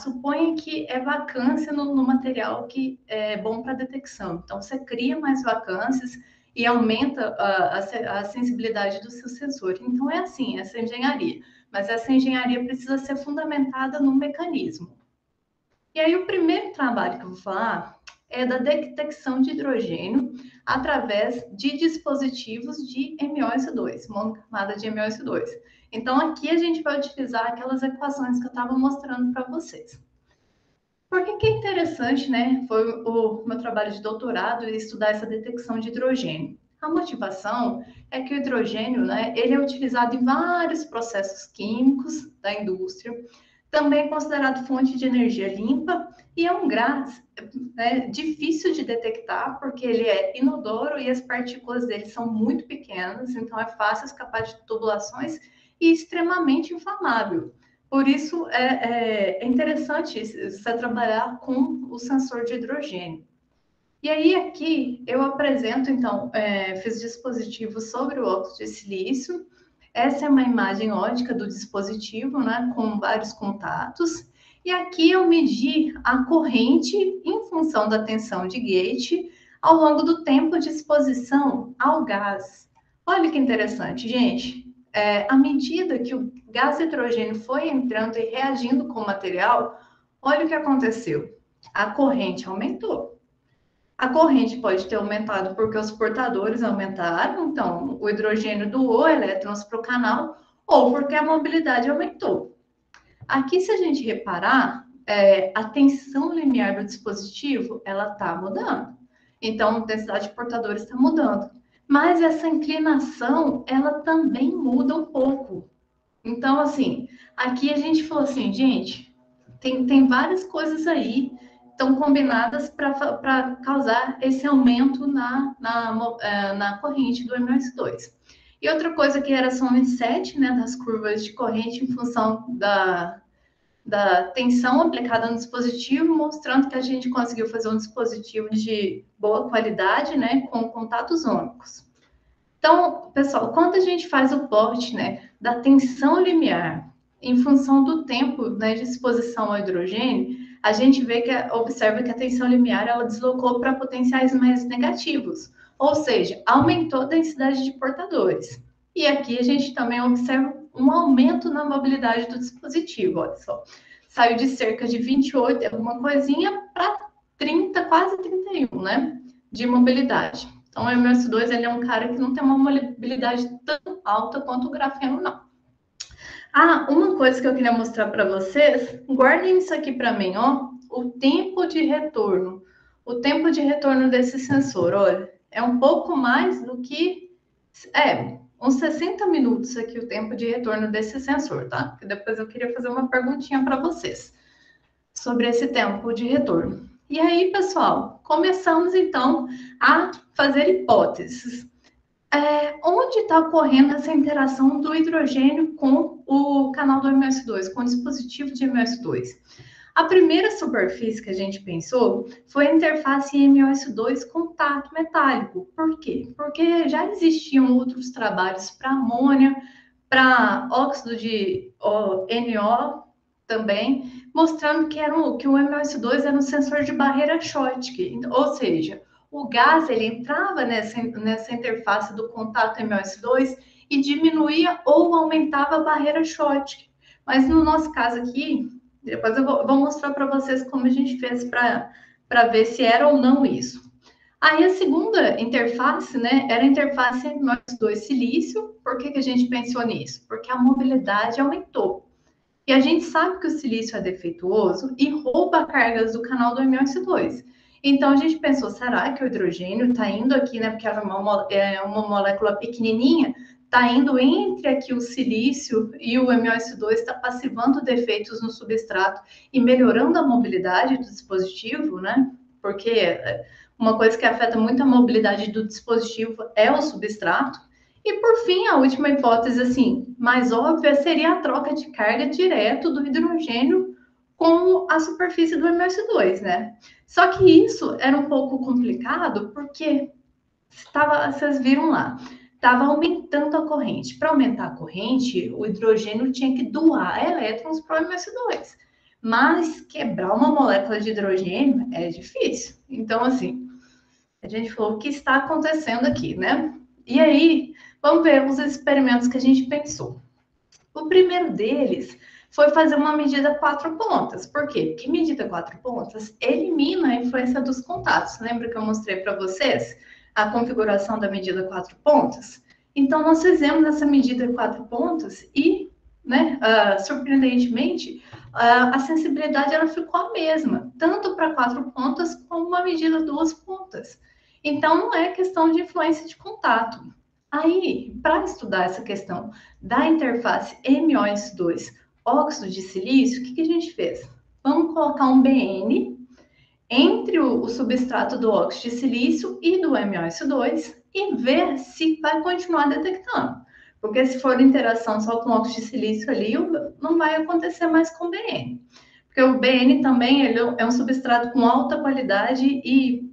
suponha que é vacância no material que é bom para detecção. Então, você cria mais vacâncias e aumenta a sensibilidade do seu sensor. Então, é assim, essa engenharia. Mas essa engenharia precisa ser fundamentada no mecanismo. E aí, o primeiro trabalho que eu vou falar é da detecção de hidrogênio através de dispositivos de MOS2, monocamada de MOS2. Então, aqui a gente vai utilizar aquelas equações que eu estava mostrando para vocês. Por que é interessante, né? Foi o meu trabalho de doutorado estudar essa detecção de hidrogênio. A motivação é que o hidrogênio, né, ele é utilizado em vários processos químicos da indústria, também é considerado fonte de energia limpa e é um gás difícil de detectar, porque ele é inodoro e as partículas dele são muito pequenas, então é fácil escapar de tubulações e extremamente inflamável. Por isso, é interessante você trabalhar com o sensor de hidrogênio. E aí, aqui, eu apresento, então, fiz dispositivos sobre o óxido de silício. Essa é uma imagem ótica do dispositivo, né, com vários contatos. E aqui eu medi a corrente em função da tensão de gate ao longo do tempo de exposição ao gás. Olha que interessante, gente. À medida que o gás hidrogênio foi entrando e reagindo com o material, olha o que aconteceu. A corrente aumentou. A corrente pode ter aumentado porque os portadores aumentaram, então o hidrogênio doou elétrons para o canal, ou porque a mobilidade aumentou. Aqui, se a gente reparar, a tensão limiar do dispositivo, ela está mudando. Então, a densidade de portadores está mudando. Mas essa inclinação, ela também muda um pouco. Então, assim, aqui a gente falou assim, gente, tem várias coisas aí estão combinadas para causar esse aumento na corrente do MOS2. E outra coisa que era só um reset, né, das curvas de corrente em função da tensão aplicada no dispositivo, mostrando que a gente conseguiu fazer um dispositivo de boa qualidade, né, com contatos únicos. Então, pessoal, quando a gente faz o plot, né, da tensão limiar em função do tempo, né, de exposição ao hidrogênio, a gente observa que a tensão limiar ela deslocou para potenciais mais negativos, ou seja, aumentou a densidade de portadores. E aqui a gente também observa um aumento na mobilidade do dispositivo, olha só. Saiu de cerca de 28, alguma coisinha, para 30, quase 31, né, de mobilidade. Então, o MOS2 ele é um cara que não tem uma mobilidade tão alta quanto o grafeno, não. Ah, uma coisa que eu queria mostrar para vocês, guardem isso aqui para mim, ó, o tempo de retorno. O tempo de retorno desse sensor, olha, é um pouco mais do que... uns 60 minutos aqui o tempo de retorno desse sensor, tá? Porque depois eu queria fazer uma perguntinha para vocês sobre esse tempo de retorno. E aí, pessoal, começamos então a fazer hipóteses. Onde está ocorrendo essa interação do hidrogênio com o canal do MOS2, com o dispositivo de MOS2? A primeira superfície que a gente pensou foi a interface MOS2 contato metálico. Por quê? Porque já existiam outros trabalhos para amônia, para óxido de NO também, mostrando que o MOS2 era um sensor de barreira Schottky, ou seja, o gás ele entrava nessa interface do contato MOS2 e diminuía ou aumentava a barreira Schottky. Mas no nosso caso aqui, depois eu vou mostrar para vocês como a gente fez para ver se era ou não isso. Aí a segunda interface, né, era a interface MOS2 silício. Por que a gente pensou nisso? Porque a mobilidade aumentou. E a gente sabe que o silício é defeituoso e rouba cargas do canal do MOS2. Então, a gente pensou, será que o hidrogênio está indo aqui, né, porque era uma molécula pequenininha, está indo entre aqui o silício e o MOS2, está passivando defeitos no substrato e melhorando a mobilidade do dispositivo, né? Porque uma coisa que afeta muito a mobilidade do dispositivo é o substrato. E, por fim, a última hipótese, assim, mais óbvia, seria a troca de carga direto do hidrogênio com a superfície do MOS2, né? Só que isso era um pouco complicado, porque vocês viram lá, estava aumentando a corrente. Para aumentar a corrente, o hidrogênio tinha que doar elétrons para o MOS2. Mas quebrar uma molécula de hidrogênio é difícil. Então, assim, a gente falou o que está acontecendo aqui, né? E aí, vamos ver os experimentos que a gente pensou. O primeiro deles foi fazer uma medida 4 pontas. Por quê? Porque medida 4 pontas elimina a influência dos contatos. Lembra que eu mostrei para vocês a configuração da medida 4 pontas? Então, nós fizemos essa medida 4 pontas e, né, surpreendentemente, a sensibilidade ela ficou a mesma, tanto para 4 pontas como uma medida 2 pontas. Então, não é questão de influência de contato. Aí, para estudar essa questão da interface MOS2 óxido de silício, o que a gente fez? Vamos colocar um BN entre o substrato do óxido de silício e do MOS2 e ver se vai continuar detectando. Porque se for interação só com óxido de silício ali, não vai acontecer mais com o BN. Porque o BN também ele é um substrato com alta qualidade e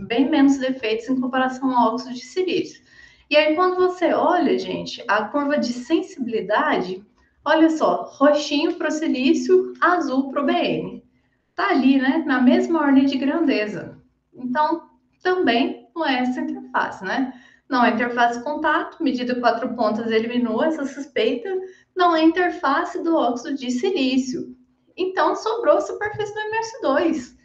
bem menos defeitos em comparação ao óxido de silício. E aí, quando você olha, gente, a curva de sensibilidade, olha só, roxinho para o silício, azul para o BN. Tá ali, né, na mesma ordem de grandeza. Então, também não é essa interface, né? Não é interface contato, medida 4 pontas eliminou essa suspeita, não é interface do óxido de silício. Então, sobrou a superfície do MOS2.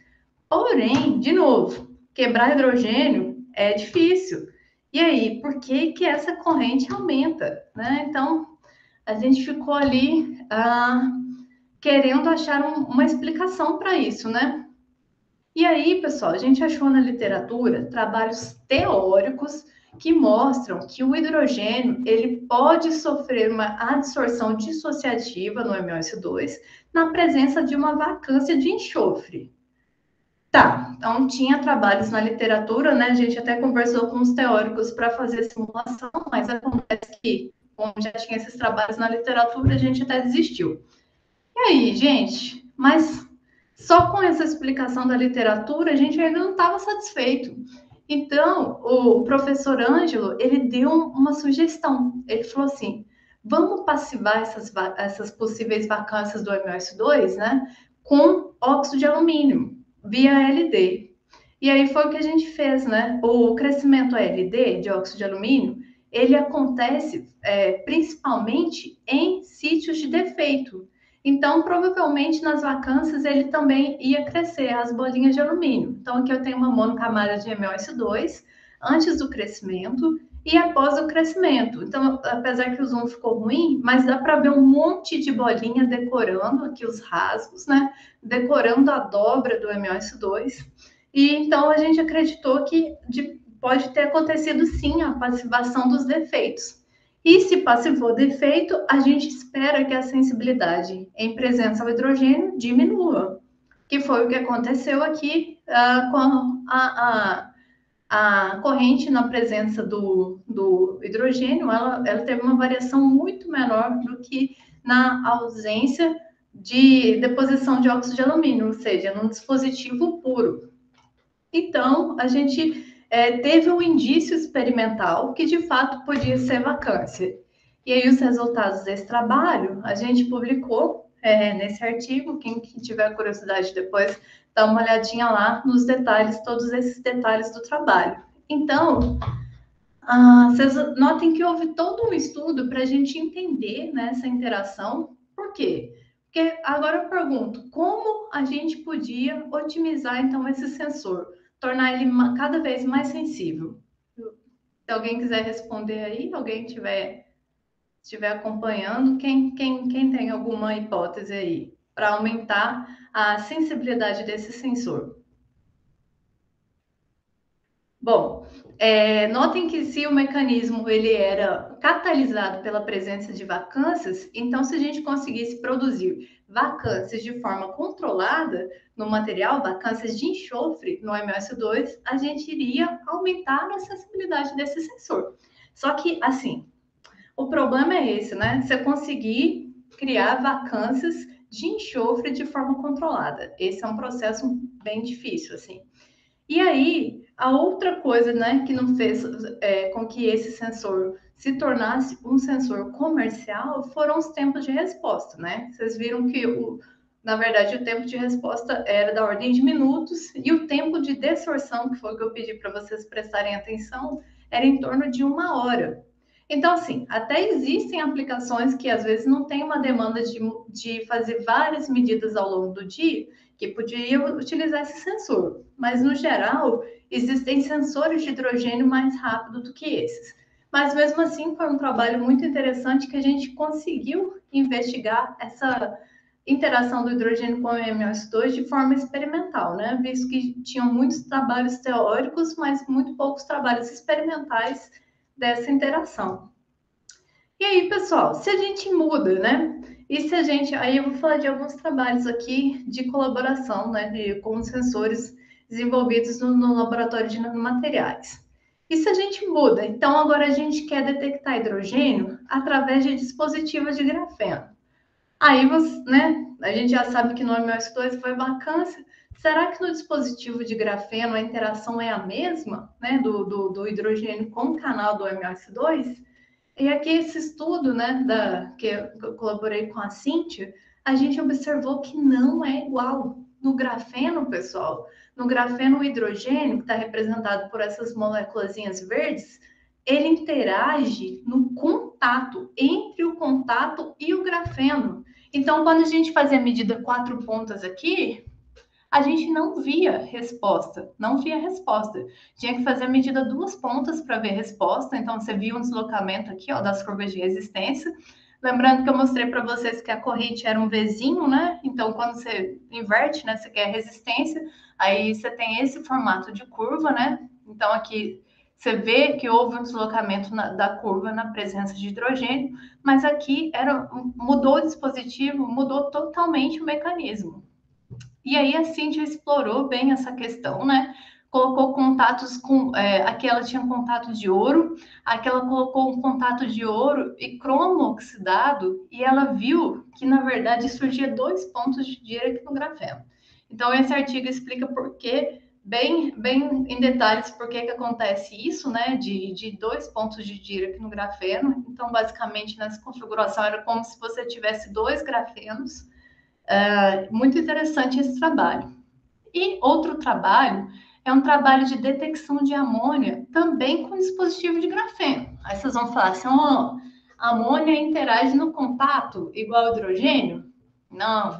Porém, de novo, quebrar hidrogênio é difícil. E aí, por que essa corrente aumenta, né? Então, a gente ficou ali querendo achar uma explicação para isso, né? E aí, pessoal, a gente achou na literatura trabalhos teóricos que mostram que o hidrogênio ele pode sofrer uma adsorção dissociativa no MOS2 na presença de uma vacância de enxofre. Tá, então tinha trabalhos na literatura, né? A gente até conversou com os teóricos para fazer simulação, mas acontece que, como já tinha esses trabalhos na literatura, a gente até desistiu. E aí, gente, mas só com essa explicação da literatura, a gente ainda não estava satisfeito. Então, o professor Ângelo, ele deu uma sugestão. Ele falou assim, vamos passivar essas possíveis vacâncias do MOS2, né, com óxido de alumínio, via ALD. E aí foi o que a gente fez, né? O crescimento ALD, de óxido de alumínio, ele acontece principalmente em sítios de defeito. Então, provavelmente, nas vacâncias, ele também ia crescer as bolinhas de alumínio. Então, aqui eu tenho uma monocamada de MOS2 antes do crescimento e após o crescimento. Então, apesar que o zoom ficou ruim, mas dá para ver um monte de bolinha decorando aqui os rasgos, né? Decorando a dobra do MOS2. E, então, a gente acreditou que pode ter acontecido, sim, a passivação dos defeitos. E se passivou defeito, a gente espera que a sensibilidade em presença ao hidrogênio diminua, que foi o que aconteceu aqui com a corrente na presença do hidrogênio, ela teve uma variação muito menor do que na ausência de deposição de óxido de alumínio, ou seja, num dispositivo puro. Então, a gente teve um indício experimental que, de fato, podia ser vacância. E aí, os resultados desse trabalho, a gente publicou nesse artigo. Quem tiver curiosidade depois, dá uma olhadinha lá nos detalhes, todos esses detalhes do trabalho. Então, vocês notem que houve todo um estudo para a gente entender, né, essa interação. Por quê? Porque agora eu pergunto, como a gente podia otimizar, então, esse sensor? Tornar ele cada vez mais sensível. Se alguém quiser responder aí, alguém estiver acompanhando, quem tem alguma hipótese aí para aumentar a sensibilidade desse sensor? Bom, notem que se o mecanismo ele era catalisado pela presença de vacâncias, então se a gente conseguisse produzir vacâncias de forma controlada no material, vacâncias de enxofre no MOS2, a gente iria aumentar a sensibilidade desse sensor. Só que, assim, o problema é esse, né? Você conseguir criar vacâncias de enxofre de forma controlada. Esse é um processo bem difícil, assim. E aí, a outra coisa, né, que não fez com que esse sensor se tornasse um sensor comercial foram os tempos de resposta, né? Vocês viram que, na verdade, o tempo de resposta era da ordem de minutos e o tempo de desorção, que foi o que eu pedi para vocês prestarem atenção, era em torno de 1 hora. Então, assim, até existem aplicações que às vezes não tem uma demanda de fazer várias medidas ao longo do dia, que podia utilizar esse sensor. Mas, no geral, existem sensores de hidrogênio mais rápido do que esses. Mas, mesmo assim, foi um trabalho muito interessante que a gente conseguiu investigar essa interação do hidrogênio com o MOS2 de forma experimental, né? Visto que tinham muitos trabalhos teóricos, mas muito poucos trabalhos experimentais dessa interação. E aí, pessoal, se a gente muda, né? E se a gente... Aí eu vou falar de alguns trabalhos aqui de colaboração, né? Com sensores desenvolvidos no laboratório de nanomateriais. E se a gente muda? Então, agora a gente quer detectar hidrogênio através de dispositivos de grafeno. Aí, né? A gente já sabe que no MOS2 foi vacância. Será que no dispositivo de grafeno a interação é a mesma, né, do hidrogênio com o canal do MOS2? E aqui esse estudo, né, que eu colaborei com a Cíntia, a gente observou que não é igual. No grafeno, pessoal, no grafeno o hidrogênio, que está representado por essas moléculas verdes, ele interage no contato, entre o contato e o grafeno. Então, quando a gente fazia a medida 4 pontas aqui, a gente não via resposta, Tinha que fazer a medida 2 pontas para ver resposta. Então, você via um deslocamento aqui, ó, das curvas de resistência. Lembrando que eu mostrei para vocês que a corrente era um Vzinho, né? Então, quando você inverte, né, você quer resistência, aí você tem esse formato de curva, né? Então, aqui Você vê que houve um deslocamento da curva na presença de hidrogênio, mas aqui mudou o dispositivo, mudou totalmente o mecanismo. E aí a Cíntia explorou bem essa questão, né? Colocou contatos com... aqui ela tinha contato de ouro, aqui ela colocou um contato de ouro e cromo oxidado, e ela viu que, na verdade, surgia 2 pontos de Dirac aqui no grafeno. Então, esse artigo explica por que, bem em detalhes, por que acontece isso, né? De 2 pontos de Dirac no grafeno. Então, basicamente, nessa configuração, era como se você tivesse 2 grafenos. Muito interessante esse trabalho. E outro trabalho é um trabalho de detecção de amônia, também com dispositivo de grafeno. Aí vocês vão falar assim, a amônia interage no contato igual ao hidrogênio? Não.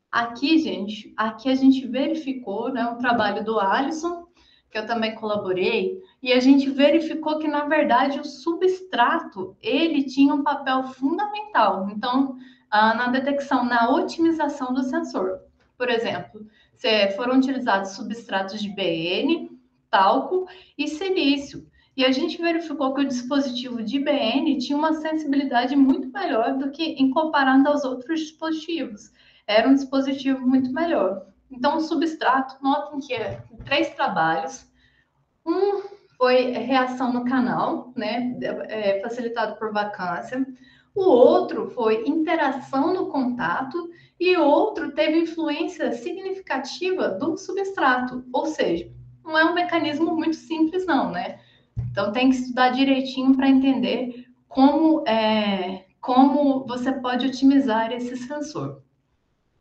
Aqui, gente, a gente verificou, né, um trabalho do Alisson, que eu também colaborei, e a gente verificou que, na verdade, o substrato, ele tinha um papel fundamental. Então, na detecção, na otimização do sensor. Por exemplo, foram utilizados substratos de BN, talco e silício. E a gente verificou que o dispositivo de BN tinha uma sensibilidade muito melhor do que em comparando aos outros dispositivos. Era um dispositivo muito melhor. Então, o substrato, notem que 3 trabalhos. Um foi reação no canal, né, facilitado por vacância. O outro foi interação no contato e outro teve influência significativa do substrato, ou seja, não é um mecanismo muito simples não, né? Então tem que estudar direitinho para entender como você pode otimizar esse sensor.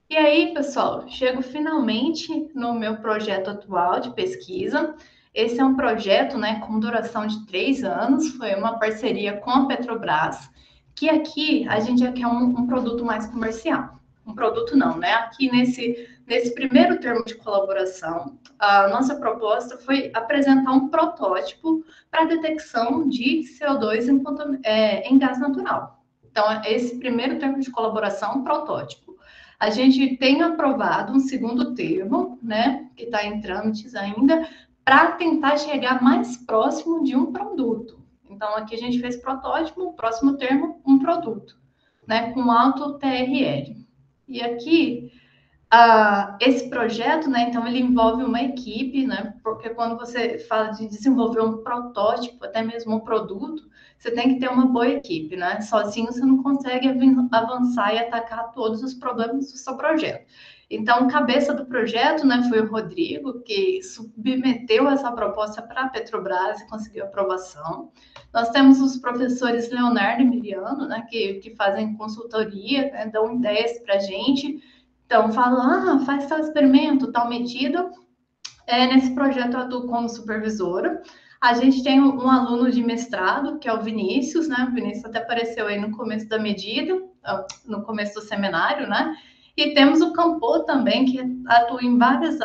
E aí, pessoal, chego finalmente no meu projeto atual de pesquisa. Esse é um projeto, né, com duração de 3 anos, foi uma parceria com a Petrobras, que aqui a gente já quer um produto mais comercial. Um produto não, né? Aqui nesse primeiro termo de colaboração, a nossa proposta foi apresentar um protótipo para detecção de CO2 em gás natural. Então, esse primeiro termo de colaboração, protótipo. A gente tem aprovado um segundo termo, né, que está em trâmites ainda, para tentar chegar mais próximo de um produto. Então, aqui a gente fez protótipo, o próximo termo, um produto, né, com alto TRL. E aqui, esse projeto, né, então, ele envolve uma equipe, né, porque quando você fala de desenvolver um protótipo, até mesmo um produto, você tem que ter uma boa equipe, né? Sozinho você não consegue avançar e atacar todos os problemas do seu projeto. Então, cabeça do projeto, né, foi o Rodrigo, que submeteu essa proposta para a Petrobras e conseguiu aprovação. Nós temos os professores Leonardo e Miriano, né, que fazem consultoria, né, dão ideias para a gente. Então, falam, faz tal experimento, tal medida. Nesse projeto eu atuo como supervisora. A gente tem um aluno de mestrado, que é o Vinícius, né? O Vinícius até apareceu aí no começo da medida, no começo do seminário, né? E temos o Campo também, que atua em várias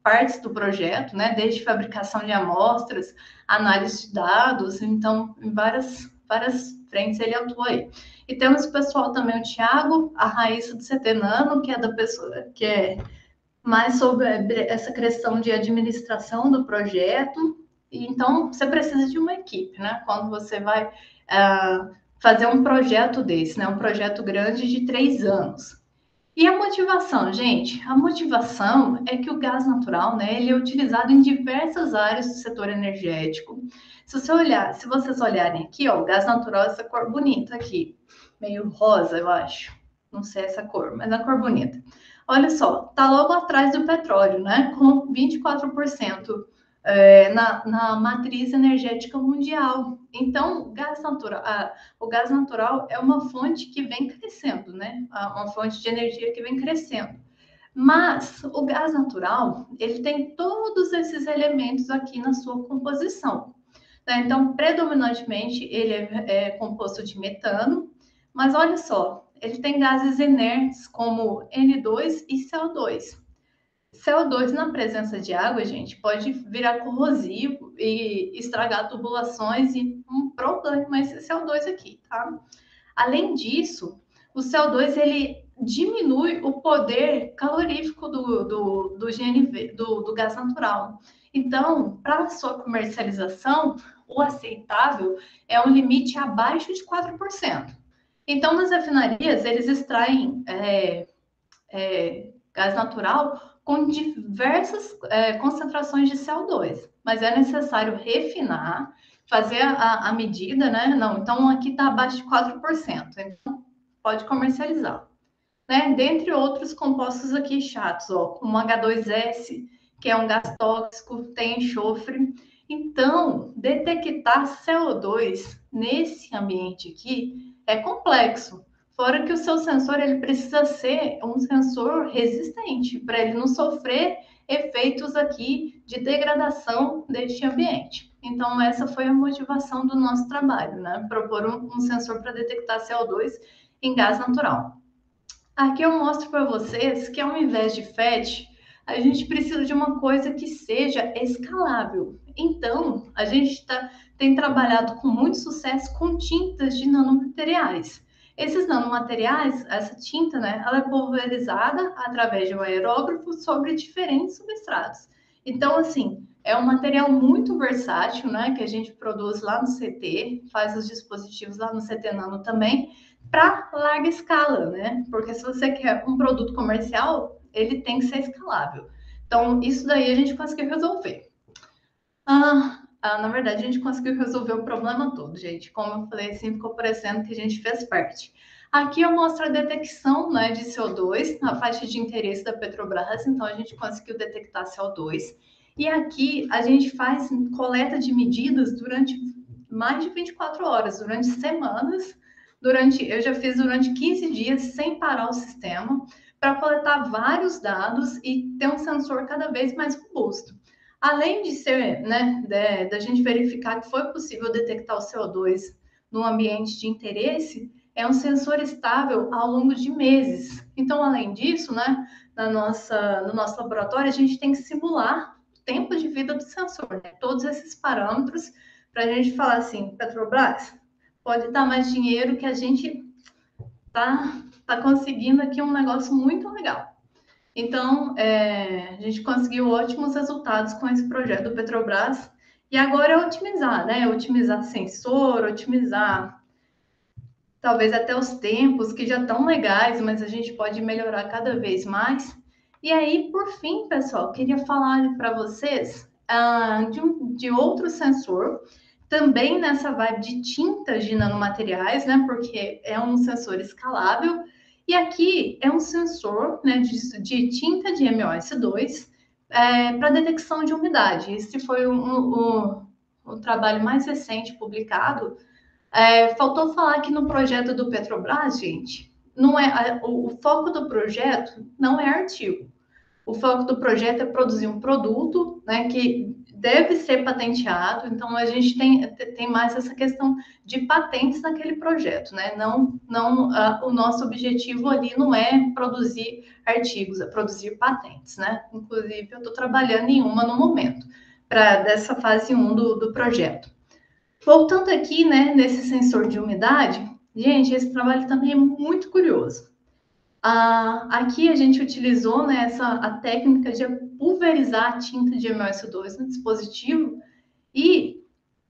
partes do projeto, né? Desde fabricação de amostras, análise de dados, então, em várias frentes ele atua aí. E temos o pessoal também, o Thiago, a Raíssa do CT Nano, que é da pessoa que é mais sobre essa questão de administração do projeto. Então, você precisa de uma equipe, né? Quando você vai fazer um projeto desse, né? Um projeto grande de 3 anos. E a motivação, gente? A motivação é que o gás natural, né? Ele é utilizado em diversas áreas do setor energético. Se vocês olharem aqui, ó, o gás natural, essa cor bonita aqui, meio rosa, eu acho. Não sei essa cor, mas é a cor bonita. Olha só, está logo atrás do petróleo, né? Com 24% na matriz energética mundial. Então, o gás natural é uma fonte que vem crescendo, né? Uma fonte de energia que vem crescendo. Mas o gás natural, ele tem todos esses elementos aqui na sua composição. Né? Então, predominantemente, ele é composto de metano, mas olha só, ele tem gases inertes como N2 e CO2. CO2 na presença de água, gente, pode virar corrosivo e estragar tubulações e um problema esse CO2 aqui, tá? Além disso, o CO2 ele diminui o poder calorífico do GNV, do gás natural. Então, para a sua comercialização, o aceitável é um limite abaixo de 4%. Então, nas refinarias, eles extraem gás natural com diversas concentrações de CO2, mas é necessário refinar, fazer a medida, né? Não, então aqui está abaixo de 4%, então pode comercializar. Né? Dentre outros compostos aqui chatos, ó, como H2S, que é um gás tóxico, tem enxofre. Então, detectar CO2 nesse ambiente aqui é complexo. Fora que o seu sensor ele precisa ser um sensor resistente, para ele não sofrer efeitos aqui de degradação deste ambiente. Então, essa foi a motivação do nosso trabalho, né? Propor um sensor para detectar CO2 em gás natural. Aqui eu mostro para vocês que ao invés de FET, a gente precisa de uma coisa que seja escalável. Então, a gente tem trabalhado com muito sucesso com tintas de nanomateriais. Esses nanomateriais, essa tinta, né, ela é pulverizada através de um aerógrafo sobre diferentes substratos. Então, assim, é um material muito versátil, né, que a gente produz lá no CT, faz os dispositivos lá no CT Nano também, para larga escala, né? Porque se você quer um produto comercial, ele tem que ser escalável. Então, isso daí a gente conseguiu resolver. Na verdade, a gente conseguiu resolver o problema todo, gente. Como eu falei, assim, ficou parecendo que a gente fez parte. Aqui eu mostro a detecção, né, de CO2 na faixa de interesse da Petrobras. Então, a gente conseguiu detectar CO2. E aqui a gente faz coleta de medidas durante mais de 24 horas, durante semanas. Eu já fiz durante 15 dias sem parar o sistema para coletar vários dados e ter um sensor cada vez mais robusto. Além de ser, né, da gente verificar que foi possível detectar o CO2 no ambiente de interesse, é um sensor estável ao longo de meses. Então, além disso, né, no nosso laboratório, a gente tem que simular o tempo de vida do sensor, né, todos esses parâmetros, para a gente falar assim, Petrobras, pode dar mais dinheiro que a gente tá conseguindo aqui um negócio muito legal. Então, a gente conseguiu ótimos resultados com esse projeto do Petrobras. E agora é otimizar, né? Otimizar sensor, otimizar talvez até os tempos, que já estão legais, mas a gente pode melhorar cada vez mais. E aí, por fim, pessoal, queria falar para vocês de outro sensor, também nessa vibe de tintas de nanomateriais, né? Porque é um sensor escalável. E aqui é um sensor, né, de tinta de MOS2 para detecção de umidade. Esse foi o trabalho mais recente publicado. Faltou falar que no projeto do Petrobras, gente, não é o foco do projeto não é artigo. O foco do projeto é produzir um produto, né, que deve ser patenteado. Então, a gente tem mais essa questão de patentes naquele projeto, né? O nosso objetivo ali não é produzir artigos, é produzir patentes, né? Inclusive, eu estou trabalhando em uma no momento, dessa fase 1 do projeto. Voltando aqui, né, nesse sensor de umidade, gente, esse trabalho também é muito curioso. Aqui a gente utilizou, né, a técnica de pulverizar a tinta de MOS2 no dispositivo, e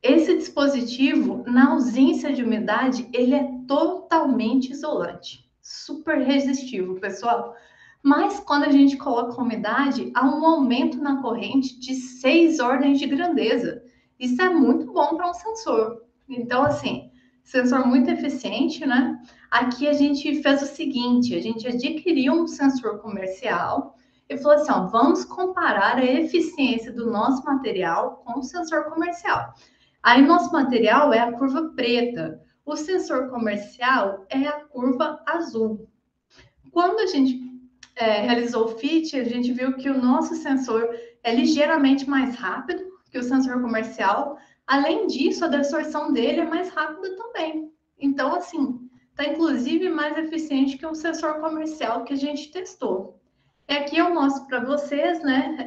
esse dispositivo, na ausência de umidade, ele é totalmente isolante, super resistivo, pessoal. Mas quando a gente coloca umidade, há um aumento na corrente de 6 ordens de grandeza. Isso é muito bom para um sensor. Então, assim, sensor muito eficiente, né? Aqui a gente fez o seguinte, a gente adquiriu um sensor comercial e falou assim, ó, vamos comparar a eficiência do nosso material com o sensor comercial. Aí nosso material é a curva preta, o sensor comercial é a curva azul. Quando a gente realizou o FIT, a gente viu que o nosso sensor é ligeiramente mais rápido que o sensor comercial. Além disso, a desorção dele é mais rápida também. Então, assim, está inclusive mais eficiente que um sensor comercial que a gente testou. E aqui eu mostro para vocês, né,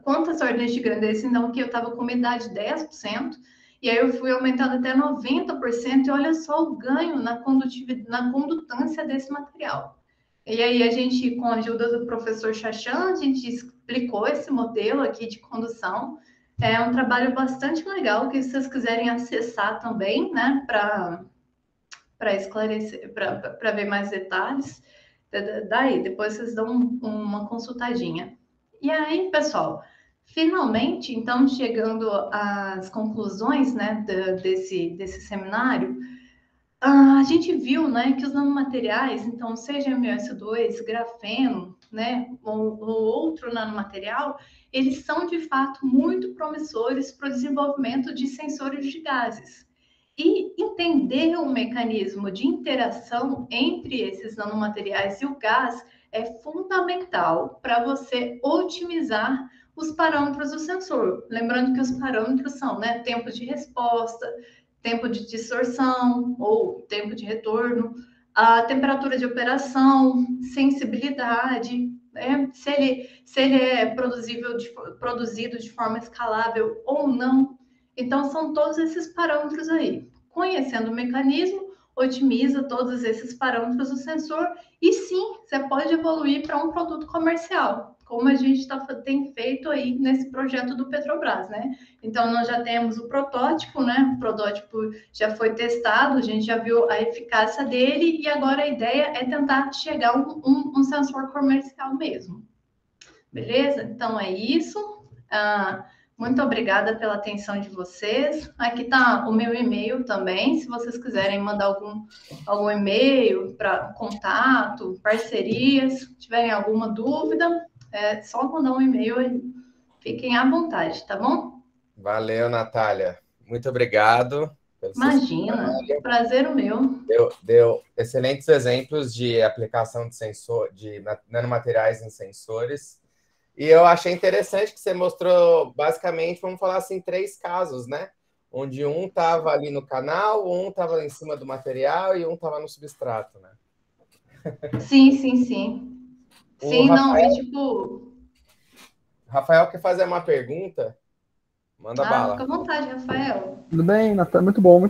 quantas ordens de grandeza, então, que eu estava com umidade 10%, e aí eu fui aumentando até 90%, e olha só o ganho na condutância desse material. E aí a gente, com a ajuda do professor Chachan, a gente explicou esse modelo aqui de condução. É um trabalho bastante legal que se vocês quiserem acessar também, né, para esclarecer, para ver mais detalhes, daí depois vocês dão uma consultadinha. E aí, pessoal, finalmente, então, chegando às conclusões, né, desse seminário, a gente viu, né, que os nanomateriais, então, seja MS2, grafeno, né, ou outro nanomaterial, eles são, de fato, muito promissores para o desenvolvimento de sensores de gases. E entender o mecanismo de interação entre esses nanomateriais e o gás é fundamental para você otimizar os parâmetros do sensor. Lembrando que os parâmetros são, né, tempo de resposta, tempo de distorção ou tempo de retorno, a temperatura de operação, sensibilidade, né, se ele é produzido de forma escalável ou não. Então, são todos esses parâmetros aí. Conhecendo o mecanismo, otimiza todos esses parâmetros do sensor e sim, você pode evoluir para um produto comercial, como a gente tem feito aí nesse projeto do Petrobras, né? Então, nós já temos o protótipo, né? O protótipo já foi testado, a gente já viu a eficácia dele e agora a ideia é tentar chegar a um sensor comercial mesmo. Beleza? Então, é isso. Muito obrigada pela atenção de vocês. Aqui está o meu e-mail também, se vocês quiserem mandar algum e-mail para contato, parcerias, tiverem alguma dúvida, é só mandar um e-mail aí. Fiquem à vontade, tá bom? Valeu, Natália. Muito obrigado. Imagina, prazer o meu. Deu excelentes exemplos de aplicação de nanomateriais em sensores. E eu achei interessante que você mostrou, basicamente, vamos falar assim, 3 casos, né? Onde um estava ali no canal, um estava em cima do material e um estava no substrato, né? Sim. Sim, não, e tipo... Rafael quer fazer uma pergunta? Manda bala. Fica à vontade, Rafael. Tudo bem, Natália? Muito bom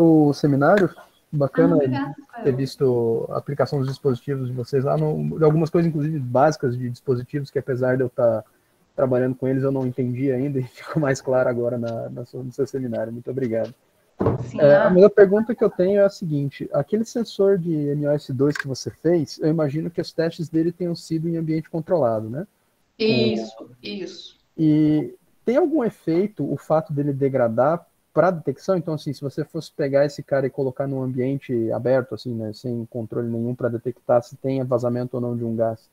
o seminário. Bacana obrigada, ter visto a aplicação dos dispositivos de vocês lá, de algumas coisas, inclusive, básicas de dispositivos, que apesar de eu estar trabalhando com eles, eu não entendi ainda, e ficou mais claro agora no seu seminário. Muito obrigado. Sim, a minha pergunta que eu tenho é a seguinte: aquele sensor de MOS2 que você fez, eu imagino que os testes dele tenham sido em ambiente controlado, né? Isso. E tem algum efeito o fato dele degradar para detecção? Então, assim, se você fosse pegar esse cara e colocar num ambiente aberto, assim, né, sem controle nenhum para detectar se tem vazamento ou não de um gás,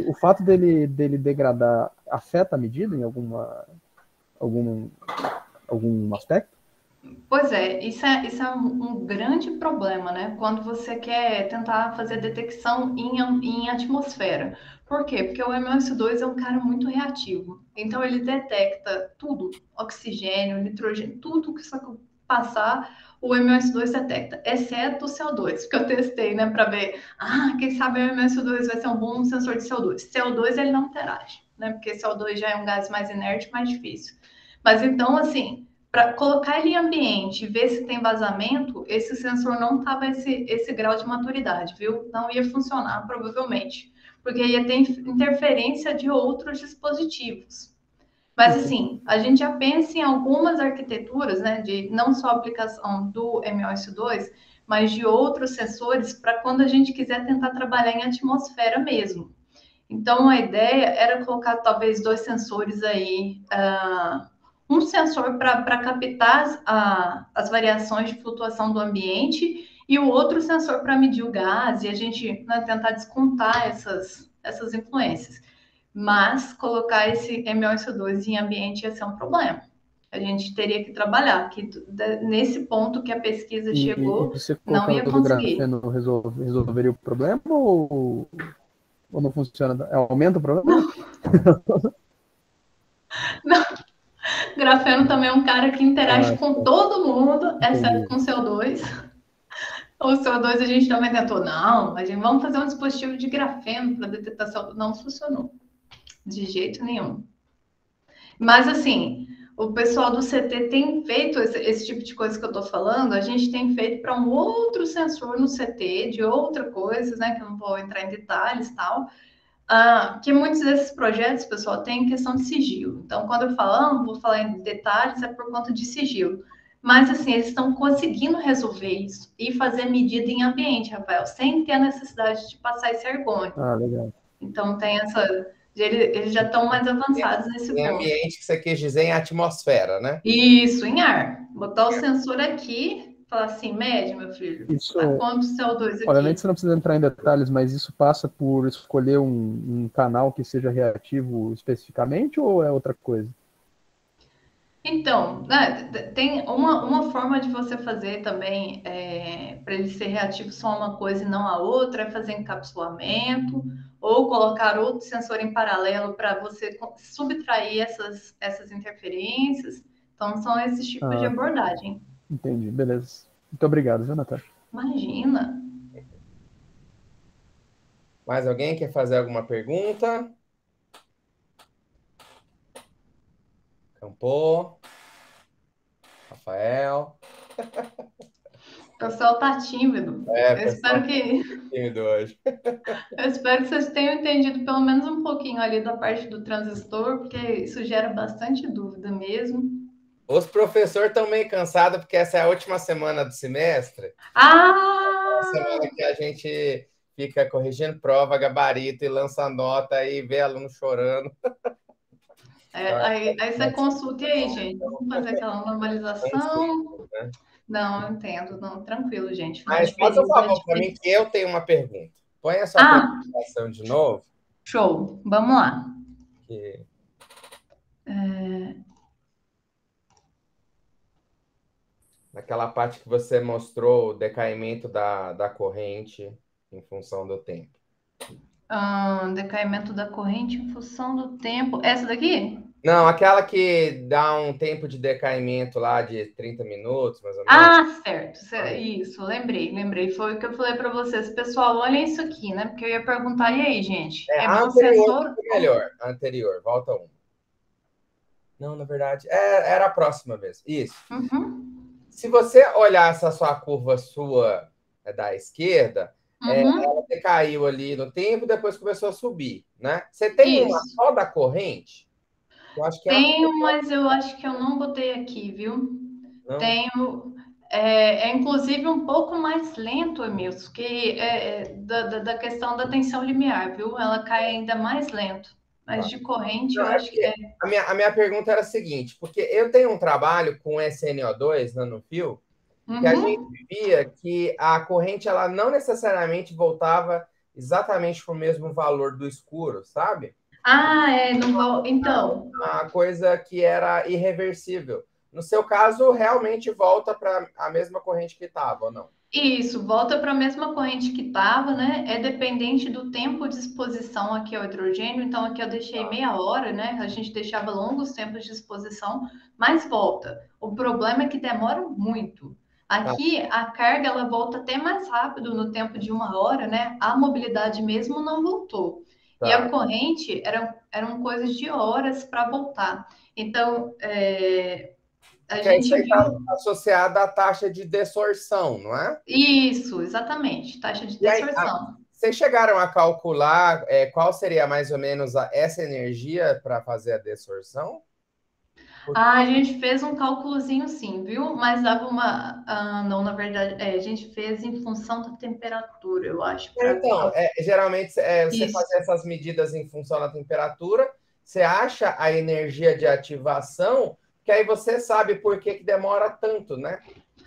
o fato dele degradar afeta a medida em algum aspecto? Pois é, isso é um grande problema, né? Quando você quer tentar fazer detecção em atmosfera. Por quê? Porque o MOS2 é um cara muito reativo. Então, ele detecta tudo, oxigênio, nitrogênio, tudo que você passar, o MOS2 detecta, exceto o CO2, que eu testei, né, para ver, quem sabe o MOS2 vai ser um bom sensor de CO2. CO2 ele não interage, né? Porque CO2 já é um gás mais inerte, mais difícil. Mas então, assim, para colocar ele em ambiente e ver se tem vazamento, esse sensor não estava esse grau de maturidade, viu? Não ia funcionar, provavelmente, porque ia ter interferência de outros dispositivos. Mas, assim, a gente já pensa em algumas arquiteturas, né, de não só aplicação do MOS2, mas de outros sensores para quando a gente quiser tentar trabalhar em atmosfera mesmo. Então, a ideia era colocar talvez 2 sensores aí, um sensor para captar as variações de flutuação do ambiente e o outro sensor para medir o gás e a gente, né, tentar descontar essas influências. Mas colocar esse MOS2 em ambiente ia ser um problema. A gente teria que trabalhar, que nesse ponto que a pesquisa chegou, não ia conseguir. Grafeno resolveria o problema ou não funciona? Aumenta o problema? Não. Grafeno também é um cara que interage com todo mundo, exceto com o CO2. O CO2 a gente também tentou, vamos fazer um dispositivo de grafeno para detectação. Não funcionou, de jeito nenhum. Mas, assim, o pessoal do CT tem feito esse tipo de coisa que eu estou falando, a gente tem feito para um outro sensor no CT, de outra coisa, né, que eu não vou entrar em detalhes e tal, que muitos desses projetos, pessoal, tem questão de sigilo. Então, quando eu falo, vou falar em detalhes, é por conta de sigilo. Mas, assim, eles estão conseguindo resolver isso e fazer medida em ambiente, Rafael, sem ter a necessidade de passar esse argônio. Legal. Então, tem essa... Eles já estão mais avançados nesse ponto. Em ambiente que você quis dizer em atmosfera, né? Isso, em ar. Botar o sensor aqui, falar assim, mede, meu filho, isso, a quanto CO2 aqui? Obviamente você não precisa entrar em detalhes, mas isso passa por escolher um canal que seja reativo especificamente ou é outra coisa? Então, né, tem uma forma de você fazer também, para ele ser reativo só a uma coisa e não a outra, é fazer encapsulamento ou colocar outro sensor em paralelo para você subtrair essas interferências. Então, são esses tipos de abordagem. Entendi, beleza. Muito obrigado, viu, Natasha? Imagina. Mais alguém quer fazer alguma pergunta? Campô? Rafael? O pessoal tá tímido. Eu espero que... tímido hoje. Eu espero que vocês tenham entendido pelo menos um pouquinho ali da parte do transistor, porque isso gera bastante dúvida mesmo. Os professores estão meio cansados, porque essa é a última semana do semestre. É a semana que a gente fica corrigindo prova, gabarito e lança nota e vê aluno chorando. Aí você consulta e aí, gente, vamos fazer aquela normalização? Né? Não, eu entendo, não, tranquilo, gente. Mas faz um favor para mim que eu tenho uma pergunta. Põe a sua apresentação de novo. Show, vamos lá. Naquela parte que você mostrou o decaimento da corrente em função do tempo. Decaimento da corrente em função do tempo. Essa daqui? Não, aquela que dá um tempo de decaimento lá de 30 minutos, mais ou menos. Certo. Isso, lembrei. Foi o que eu falei para vocês. Pessoal, olhem isso aqui, né? Porque eu ia perguntar, e aí, gente? A anterior foi melhor. A anterior, volta um. Não, na verdade, era a próxima vez. Isso. Se você olhar essa sua curva sua da esquerda, ela decaiu ali no tempo, depois começou a subir, né? Você tem uma só da corrente? Eu acho que tenho, mas eu acho que eu não botei aqui, viu? Não? Tenho. Inclusive um pouco mais lento, Emilson, que da questão da tensão limiar, viu? Ela cai ainda mais lento. Mas de corrente, eu acho que é. A minha pergunta era a seguinte, porque eu tenho um trabalho com SNO2 nanofio, que a gente via que a corrente ela não necessariamente voltava exatamente para o mesmo valor do escuro, sabe? Então. Uma coisa que era irreversível. No seu caso, realmente volta para a mesma corrente que estava, ou não? Isso, volta para a mesma corrente que estava, né? É dependente do tempo de exposição aqui ao hidrogênio. Então, aqui eu deixei meia hora, né? A gente deixava longos tempos de exposição, mas volta. O problema é que demora muito. Aqui, a carga, ela volta até mais rápido no tempo de uma hora, né? A mobilidade mesmo não voltou. E a corrente eram coisas de horas para voltar. Então, a gente viu... está associada à taxa de desorção, não é? Isso, exatamente, taxa de desorção. Vocês chegaram a calcular qual seria mais ou menos essa energia para fazer a desorção? A gente fez um cálculozinho sim, viu? Mas dava uma... não, na verdade, a gente fez em função da temperatura, eu acho. Então, geralmente você faz essas medidas em função da temperatura, você acha a energia de ativação, que aí você sabe por que demora tanto, né?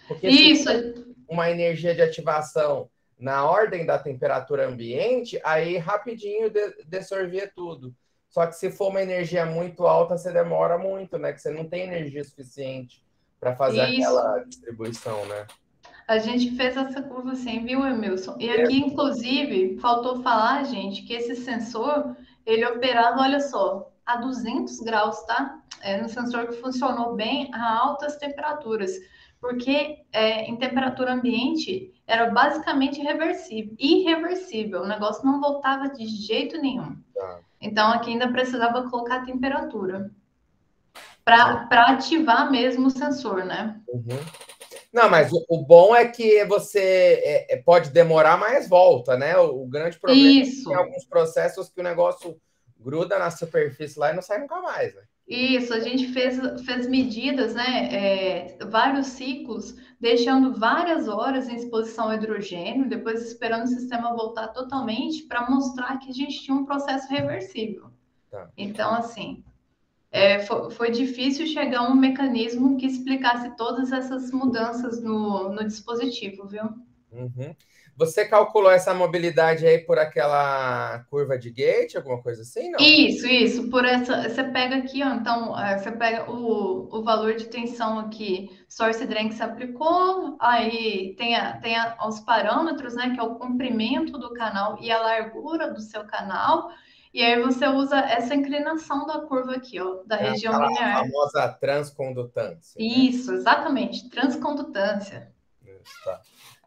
Porque se uma energia de ativação na ordem da temperatura ambiente, aí rapidinho dissolvia tudo. Só que se for uma energia muito alta, você demora muito, né? Que você não tem energia suficiente para fazer aquela distribuição, né? A gente fez essa curva assim, viu, Emilson? E aqui, inclusive, faltou falar, gente, que esse sensor, ele operava, olha só, a 200 graus, tá? Era um sensor que funcionou bem a altas temperaturas, porque em temperatura ambiente era basicamente irreversível, o negócio não voltava de jeito nenhum. Então, aqui ainda precisava colocar a temperatura para ativar mesmo o sensor, né? Uhum. Não, mas o bom é que você pode demorar, mas volta, né? O grande problema é que tem alguns processos que o negócio gruda na superfície lá e não sai nunca mais, né? Isso, a gente fez medidas, né? Vários ciclos, deixando várias horas em exposição ao hidrogênio, depois esperando o sistema voltar totalmente para mostrar que a gente tinha um processo reversível. Tá. Então, assim, foi difícil chegar a um mecanismo que explicasse todas essas mudanças no dispositivo, viu? Uhum. Você calculou essa mobilidade aí por aquela curva de Gate, alguma coisa assim, não? Isso. Por essa, você pega aqui, ó, então, você pega o valor de tensão aqui, source drain que você aplicou, aí tem os parâmetros, né, que é o comprimento do canal e a largura do seu canal, e aí você usa essa inclinação da curva aqui, ó, da região linear. A famosa transcondutância. Isso, né? Exatamente, transcondutância. Isso, tá.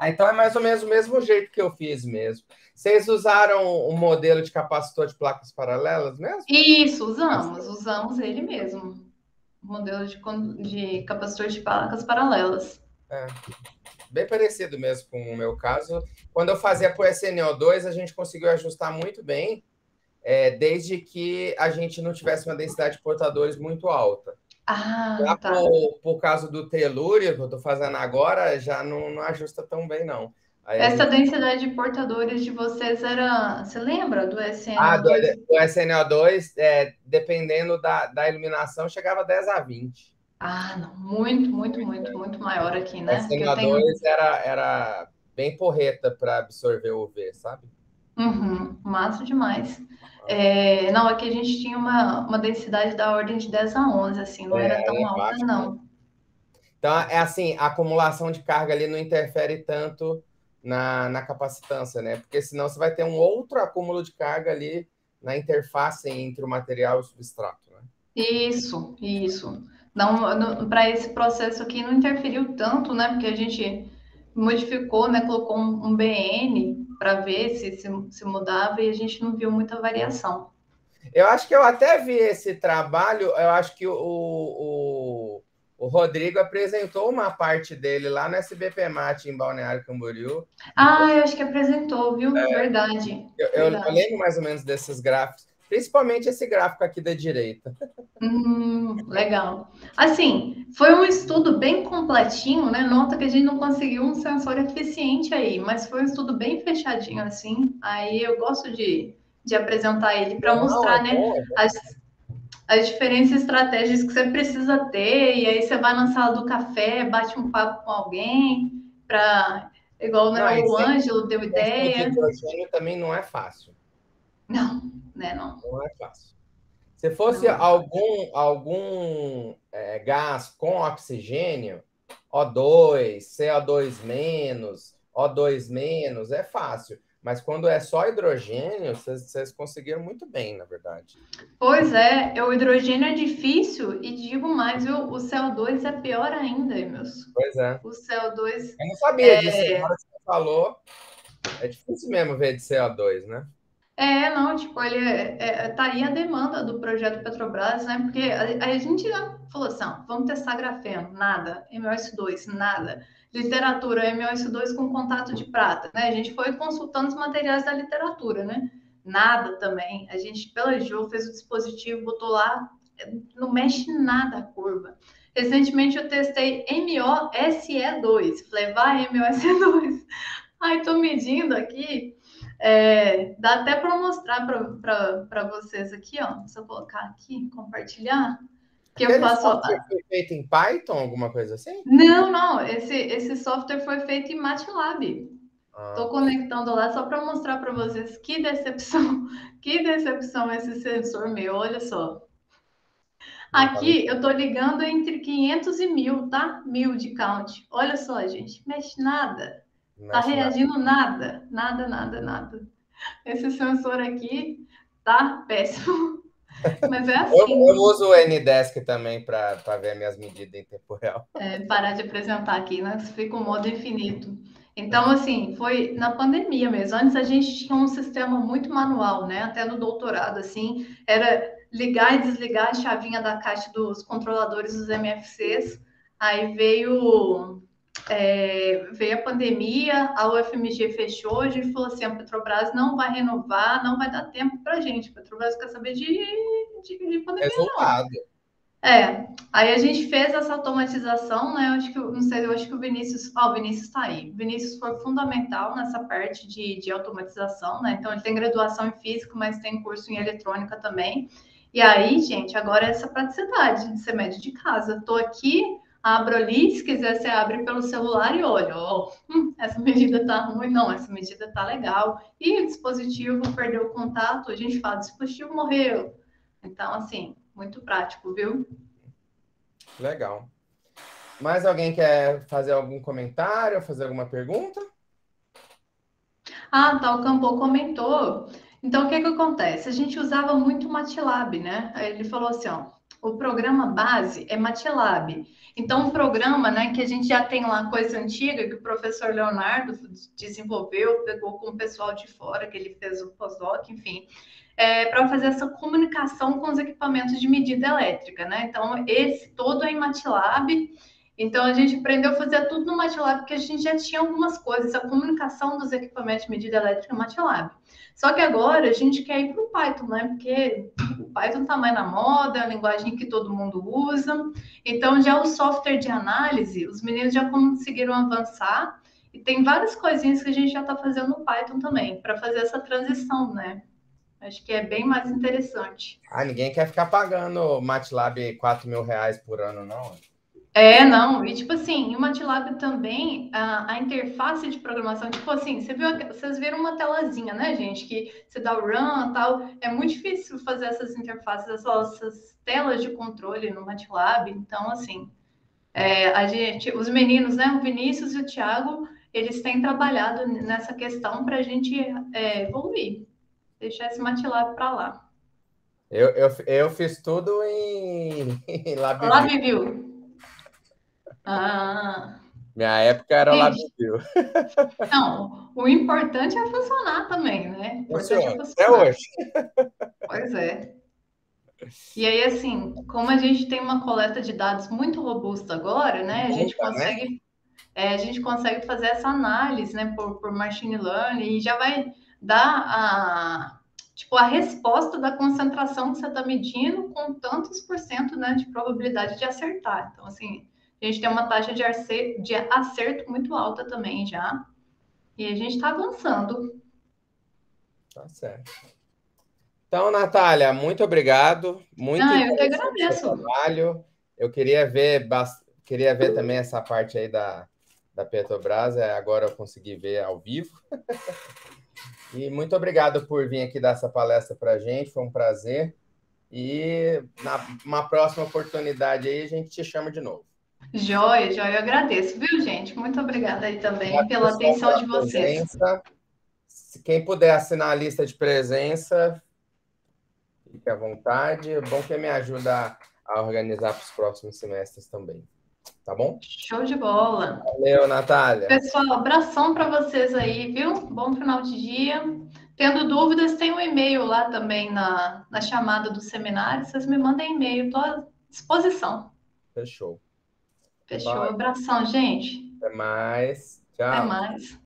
Então é mais ou menos o mesmo jeito que eu fiz mesmo. Vocês usaram o modelo de capacitor de placas paralelas mesmo? Isso, usamos ele mesmo. O modelo de capacitor de placas paralelas. Bem parecido mesmo com o meu caso. Quando eu fazia por SNO2, a gente conseguiu ajustar muito bem, desde que a gente não tivesse uma densidade de portadores muito alta. Ah, tá. Por causa do telúrio que eu estou fazendo agora, já não ajusta tão bem, não. Essa densidade de portadores de vocês era... Você lembra do SNO2? Do SNO2, dependendo da iluminação, chegava a 10 a 20. Ah, não. Muito maior aqui, né? O SNO2 era bem porreta para absorver o UV, sabe? Massa demais. Não, aqui a gente tinha uma densidade da ordem de 10 a 11, assim, não era tão alta, não. Então, assim, a acumulação de carga ali não interfere tanto na capacitância, né? Porque senão você vai ter um outro acúmulo de carga ali na interface entre o material e o substrato, né? Isso. Não, para esse processo aqui não interferiu tanto, né? Porque a gente modificou, né? Colocou um BN para ver se mudava e a gente não viu muita variação. Eu acho que eu até vi esse trabalho, eu acho que o Rodrigo apresentou uma parte dele lá no SBPMAT em Balneário Camboriú. Eu acho que apresentou, viu? Verdade. Eu lembro mais ou menos desses gráficos, principalmente esse gráfico aqui da direita. Legal. Assim, foi um estudo bem completinho, né? Nota que a gente não conseguiu um sensor eficiente aí, mas foi um estudo bem fechadinho, assim. Aí eu gosto de apresentar ele para mostrar, né, as diferentes estratégias que você precisa ter, e aí você vai na sala do café, bate um papo com alguém, igual, né, o Ângelo deu ideia. O hidrogênio também não é fácil. Não, né, não. Não é fácil. Se fosse algum gás com oxigênio, O2, CO2-, O2-, é fácil. Mas quando é só hidrogênio, vocês conseguiram muito bem, na verdade. Pois é, o hidrogênio é difícil e digo mais, o CO2 é pior ainda, Emilson. Pois é. O CO2... Eu não sabia disso, agora que você falou. É difícil mesmo ver de CO2, né? Não, tipo, ele tá aí a demanda do projeto Petrobras, né? Porque a gente já falou assim, vamos testar grafeno, nada. MOS2, nada. Literatura, MOS2 com contato de prata, né? A gente foi consultando os materiais da literatura, né? Nada também. A gente pelejou, fez o dispositivo, botou lá, não mexe nada a curva. Recentemente eu testei MOSE2, falei, vai MOSE2. Aí tô medindo aqui, dá até para mostrar para vocês aqui, ó. Se eu colocar aqui, compartilhar, que eu faço. Software foi feito em Python, alguma coisa assim? Não. Esse software foi feito em MATLAB. Estou conectando lá só para mostrar para vocês que decepção esse sensor meu. Olha só. Aqui eu estou ligando entre 500 e 1000, tá? 1000 de count. Olha só, gente, mexe nada. Tá reagindo nada. Esse sensor aqui tá péssimo. Mas é assim. Eu uso o Ndesk também para ver minhas medidas em tempo real. Parar de apresentar aqui, né? Fica um modo infinito. Então, assim, foi na pandemia mesmo. Antes a gente tinha um sistema muito manual, né? Até no doutorado, assim, era ligar e desligar a chavinha da caixa dos controladores dos MFCs. Aí veio a pandemia, a UFMG fechou, a gente falou assim, a Petrobras não vai renovar, não vai dar tempo para a gente. A Petrobras quer saber de pandemia, Resultado. não. Aí a gente fez essa automatização, né? Eu acho que o Vinícius está aí. O Vinícius foi fundamental nessa parte de automatização, né? Então, ele tem graduação em física, mas tem curso em eletrônica também. E aí, gente, agora é essa praticidade de ser médio de casa. Estou aqui, abro ali, se quiser, você abre pelo celular e olha, essa medida tá ruim, não, essa medida tá legal. E o dispositivo perdeu o contato, a gente fala, o dispositivo morreu. Então, assim, muito prático, viu? Legal. Mais alguém quer fazer algum comentário, fazer alguma pergunta? Tá, o Campo comentou. Então, o que acontece? A gente usava muito o MATLAB, né? Aí ele falou assim, ó, o programa base é MATLAB. Então, o programa, né, que a gente já tem lá coisa antiga, que o professor Leonardo desenvolveu, pegou com o pessoal de fora, que ele fez o pós-doc, enfim, para fazer essa comunicação com os equipamentos de medida elétrica, né? Então, esse todo é em MATLAB. Então, a gente aprendeu a fazer tudo no MATLAB, porque a gente já tinha algumas coisas, a comunicação dos equipamentos de medida elétrica no MATLAB. Só que agora a gente quer ir para o Python, né? Porque o Python está mais na moda, é a linguagem que todo mundo usa. Então, já o software de análise, os meninos já conseguiram avançar e tem várias coisinhas que a gente já está fazendo no Python também, para fazer essa transição, né? Acho que é bem mais interessante. Ninguém quer ficar pagando MATLAB R$ 4.000 por ano, não? Não, e tipo assim, o MATLAB também, a interface de programação, tipo assim, vocês viram uma telazinha, né, gente, que você dá o run e tal, é muito difícil fazer essas interfaces, essas telas de controle no MATLAB, então, assim, os meninos, né, o Vinícius e o Thiago, eles têm trabalhado nessa questão para a gente evoluir, deixar esse MATLAB para lá. Eu fiz tudo em LabVIEW. LabVIEW. Minha época era LabVIEW. Não, o importante é funcionar também, né? O importante é funcionar. Até hoje. Pois é. E aí, assim, como a gente tem uma coleta de dados muito robusta agora, né? A gente consegue fazer essa análise, né? Por machine learning e já vai dar a resposta da concentração que você está medindo com tantos por cento, né, de probabilidade de acertar. Então, assim, a gente tem uma taxa de acerto muito alta também já. E a gente está avançando. Tá certo. Então, Natália, muito obrigado. Muito eu que agradeço. Seu trabalho. Eu queria ver também essa parte aí da Petrobras. Agora eu consegui ver ao vivo. E muito obrigado por vir aqui dar essa palestra para a gente. Foi um prazer. E numa próxima oportunidade aí, a gente te chama de novo. Joia, eu agradeço, viu, gente? Muito obrigada aí também pela atenção de vocês. Quem puder assinar a lista de presença, fique à vontade. É bom que me ajuda a organizar para os próximos semestres também. Tá bom? Show de bola. Valeu, Natália. Pessoal, abração para vocês aí, viu? Bom final de dia. Tendo dúvidas, tem um e-mail lá também na chamada do seminário. Vocês me mandem e-mail, estou à disposição. Fechou. Fechou. Abração, gente. Até mais. Tchau. Até mais.